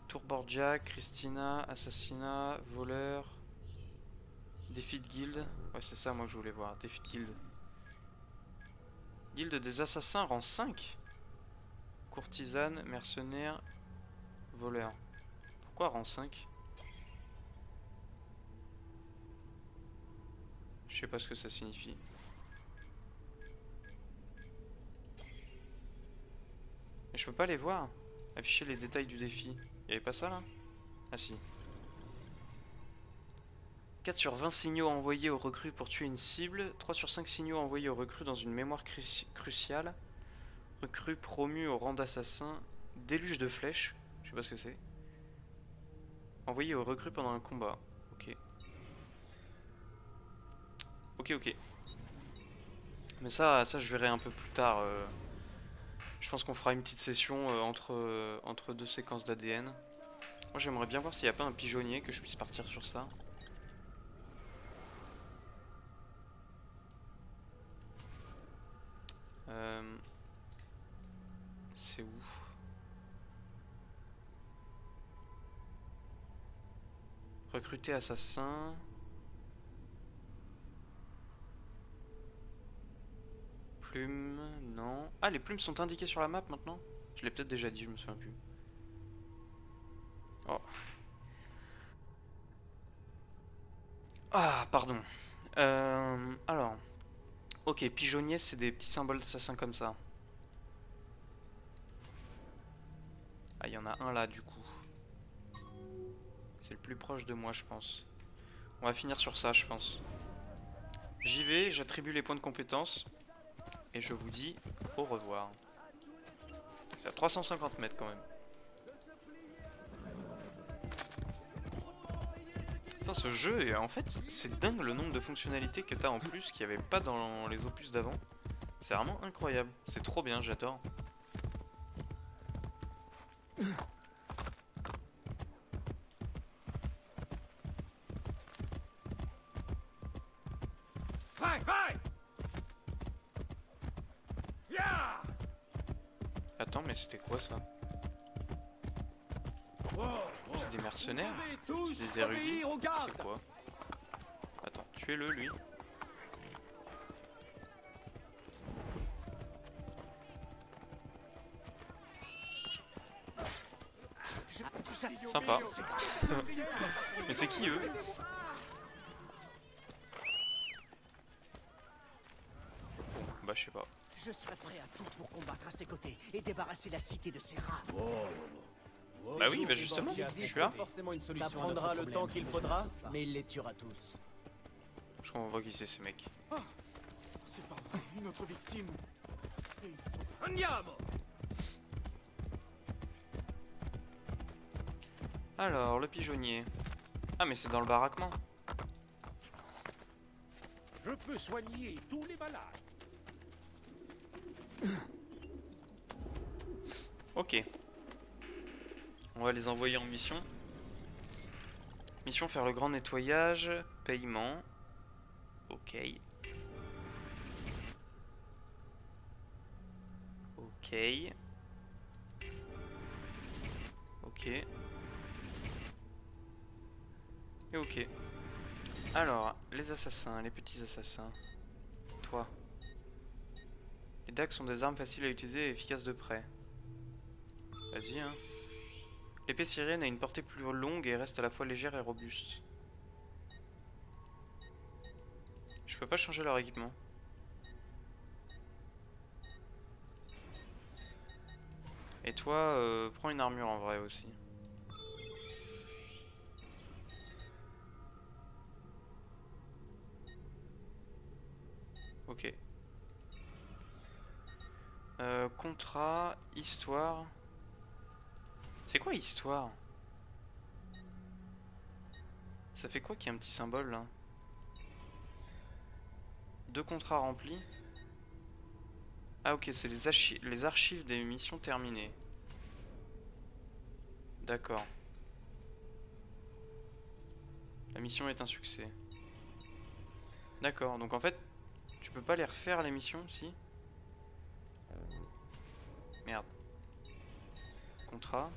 Tour Borgia, Christina, assassinat, voleur. Défi de guilde. Ouais, c'est ça moi que je voulais voir. Défi de guilde. Guilde des assassins rang 5. Courtisane, mercenaire, voleur. Pourquoi rang 5? Je sais pas ce que ça signifie. Mais je peux pas les voir. Afficher les détails du défi. Y'avait pas ça là? Ah si. 4 sur 20 signaux envoyés aux recrues pour tuer une cible. 3 sur 5 signaux envoyés aux recrues dans une mémoire cruciale. Recrue promue au rang d'assassin. Déluge de flèches. Je sais pas ce que c'est. Envoyé aux recrues pendant un combat. Ok. Ok. Mais ça je verrai un peu plus tard. Je pense qu'on fera une petite session entre deux séquences d'ADN. Moi j'aimerais bien voir s'il n'y a pas un pigeonnier que je puisse partir sur ça. C'est où? Recruter assassin. Plumes, non. Ah, les plumes sont indiquées sur la map maintenant? Je l'ai peut-être déjà dit, je me souviens plus. Oh. Ah, pardon. Alors. Ok, pigeonnier, c'est des petits symboles d'assassins comme ça. Ah, il y en a un là, du coup. C'est le plus proche de moi, je pense. On va finir sur ça, je pense. J'y vais, j'attribue les points de compétence. Et je vous dis au revoir. C'est à 350 mètres quand même. Putain, ce jeu, en fait, c'est dingue le nombre de fonctionnalités que t'as en plus qu'il n'y avait pas dans les opus d'avant. C'est vraiment incroyable. C'est trop bien, j'adore. Attends, mais c'était quoi ça? C'est des mercenaires? C'est des érudits? C'est quoi? Attends, tuez-le lui. Sympa. Mais c'est qui eux? Bah je sais pas. Je serai prêt à tout pour combattre à ses côtés et débarrasser la cité de ses rats. Bah oui, bah justement, je suis là. Ça prendra le temps qu'il faudra, mais il les tuera tous. Je comprends qui c'est ces mecs. C'est pas vrai, une autre victime. Andiamo! Alors, le pigeonnier. Ah, mais c'est dans le baraquement. Je peux soigner tous les malades. Ok. On va les envoyer en mission. Mission faire le grand nettoyage. Paiement. Ok. Ok. Ok. Et ok. Alors, les assassins, les petits assassins. Toi. Les dagues sont des armes faciles à utiliser et efficaces de près. Vas-y, hein. L'épée syrienne a une portée plus longue et reste à la fois légère et robuste. Je peux pas changer leur équipement. Et toi, prends une armure en vrai aussi. Ok. Contrat, histoire. C'est quoi histoire? Ça fait quoi qu'il y a un petit symbole là? 2 contrats remplis. Ah ok, c'est les archives des missions terminées. D'accord. La mission est un succès. D'accord, donc en fait, tu peux pas les refaire les missions, si? Merde. Contrat.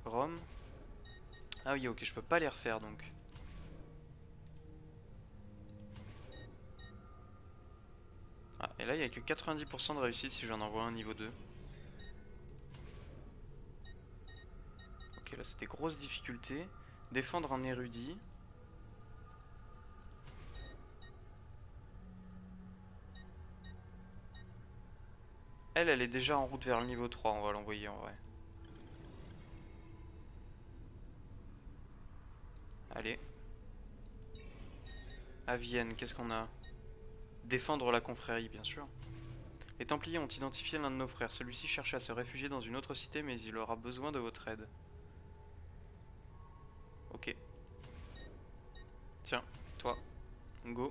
Rome. Ah oui, ok, je peux pas les refaire donc. Ah, et là, il n'y a que 90% de réussite si j'en envoie un niveau 2. Ok, là, c'est des grosses difficultés. Défendre un érudit. Elle est déjà en route vers le niveau 3, on va l'envoyer en vrai. Allez. À Vienne, qu'est-ce qu'on a? Défendre la confrérie, bien sûr. Les Templiers ont identifié l'un de nos frères. Celui-ci cherche à se réfugier dans une autre cité, mais il aura besoin de votre aide. Ok. Tiens, toi. Go.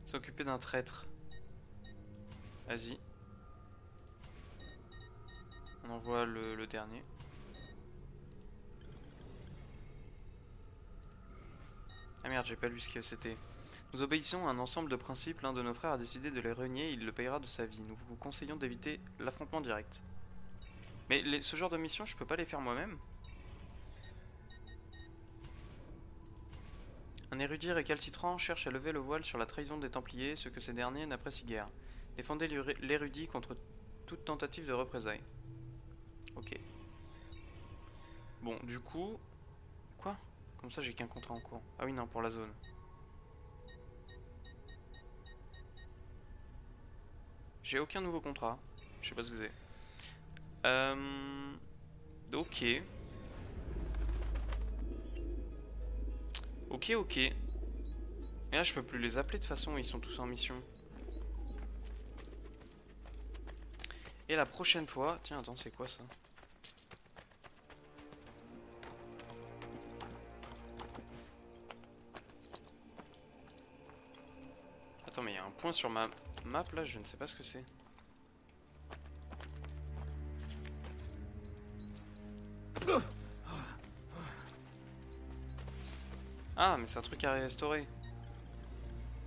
S'occuper d'un traître. Vas-y. On envoie le dernier. Ah merde, j'ai pas lu ce que c'était. Nous obéissons à un ensemble de principes. L'un de nos frères a décidé de les renier. Il le payera de sa vie. Nous vous conseillons d'éviter l'affrontement direct. Mais ce genre de mission, je peux pas les faire moi-même. Un érudit récalcitrant cherche à lever le voile sur la trahison des Templiers, ce que ces derniers n'apprécient guère. Défendez l'érudit contre toute tentative de représailles. Ok. Bon, du coup... Quoi? Comme ça, j'ai qu'un contrat en cours. Ah oui, non, pour la zone. J'ai aucun nouveau contrat. Je sais pas ce que c'est. Ok. Ok, ok. Et là, je peux plus les appeler de toute façon, ils sont tous en mission. Et la prochaine fois... Tiens, attends, c'est quoi ça? Attends, mais il y a un point sur ma map là, je ne sais pas ce que c'est. Ah, mais c'est un truc à restaurer.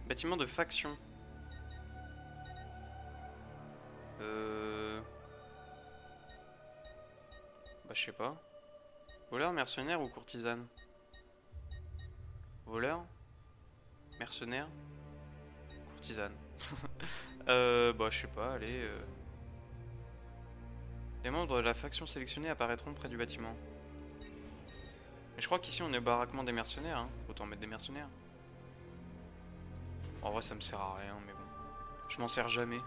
Bâtiment de faction. Bah, je sais pas. Voleur, mercenaire ou courtisane? Voleur? Mercenaire? Courtisane. Bah, je sais pas, allez. Les membres de la faction sélectionnée apparaîtront près du bâtiment. Mais je crois qu'ici on est au baraquement des mercenaires, hein. Autant mettre des mercenaires. En vrai, ça me sert à rien, mais bon. Je m'en sers jamais.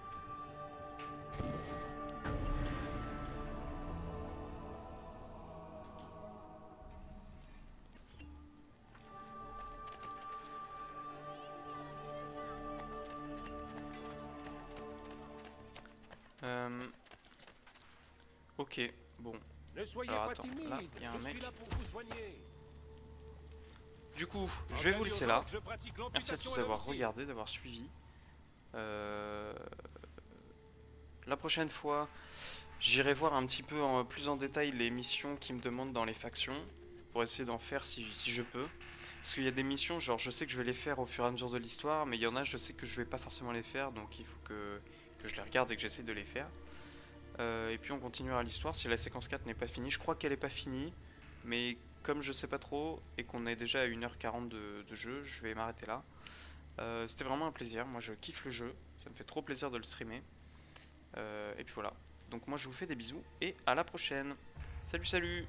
Ok, bon. Ne soyez alors pas attends, timide, là il y a un je suis mec. là pour vous soigner. Du coup, En je vais cas vous laisser là. d'urgence, je pratique Merci à tous l'amputation à d'avoir domicile. regardé, d'avoir suivi. la prochaine fois, j'irai voir un petit peu plus en détail les missions qui me demandent dans les factions, pour essayer d'en faire si je peux. Parce qu'il y a des missions, genre je sais que je vais les faire au fur et à mesure de l'histoire, mais il y en a, je sais que je vais pas forcément les faire, donc il faut que je les regarde et que j'essaie de les faire. Et puis on continuera l'histoire si la séquence 4 n'est pas finie. Je crois qu'elle est pas finie, mais comme je sais pas trop et qu'on est déjà à 1h40 de jeu, je vais m'arrêter là. C'était vraiment un plaisir, moi je kiffe le jeu, ça me fait trop plaisir de le streamer. Et puis voilà, donc moi je vous fais des bisous et à la prochaine. Salut salut!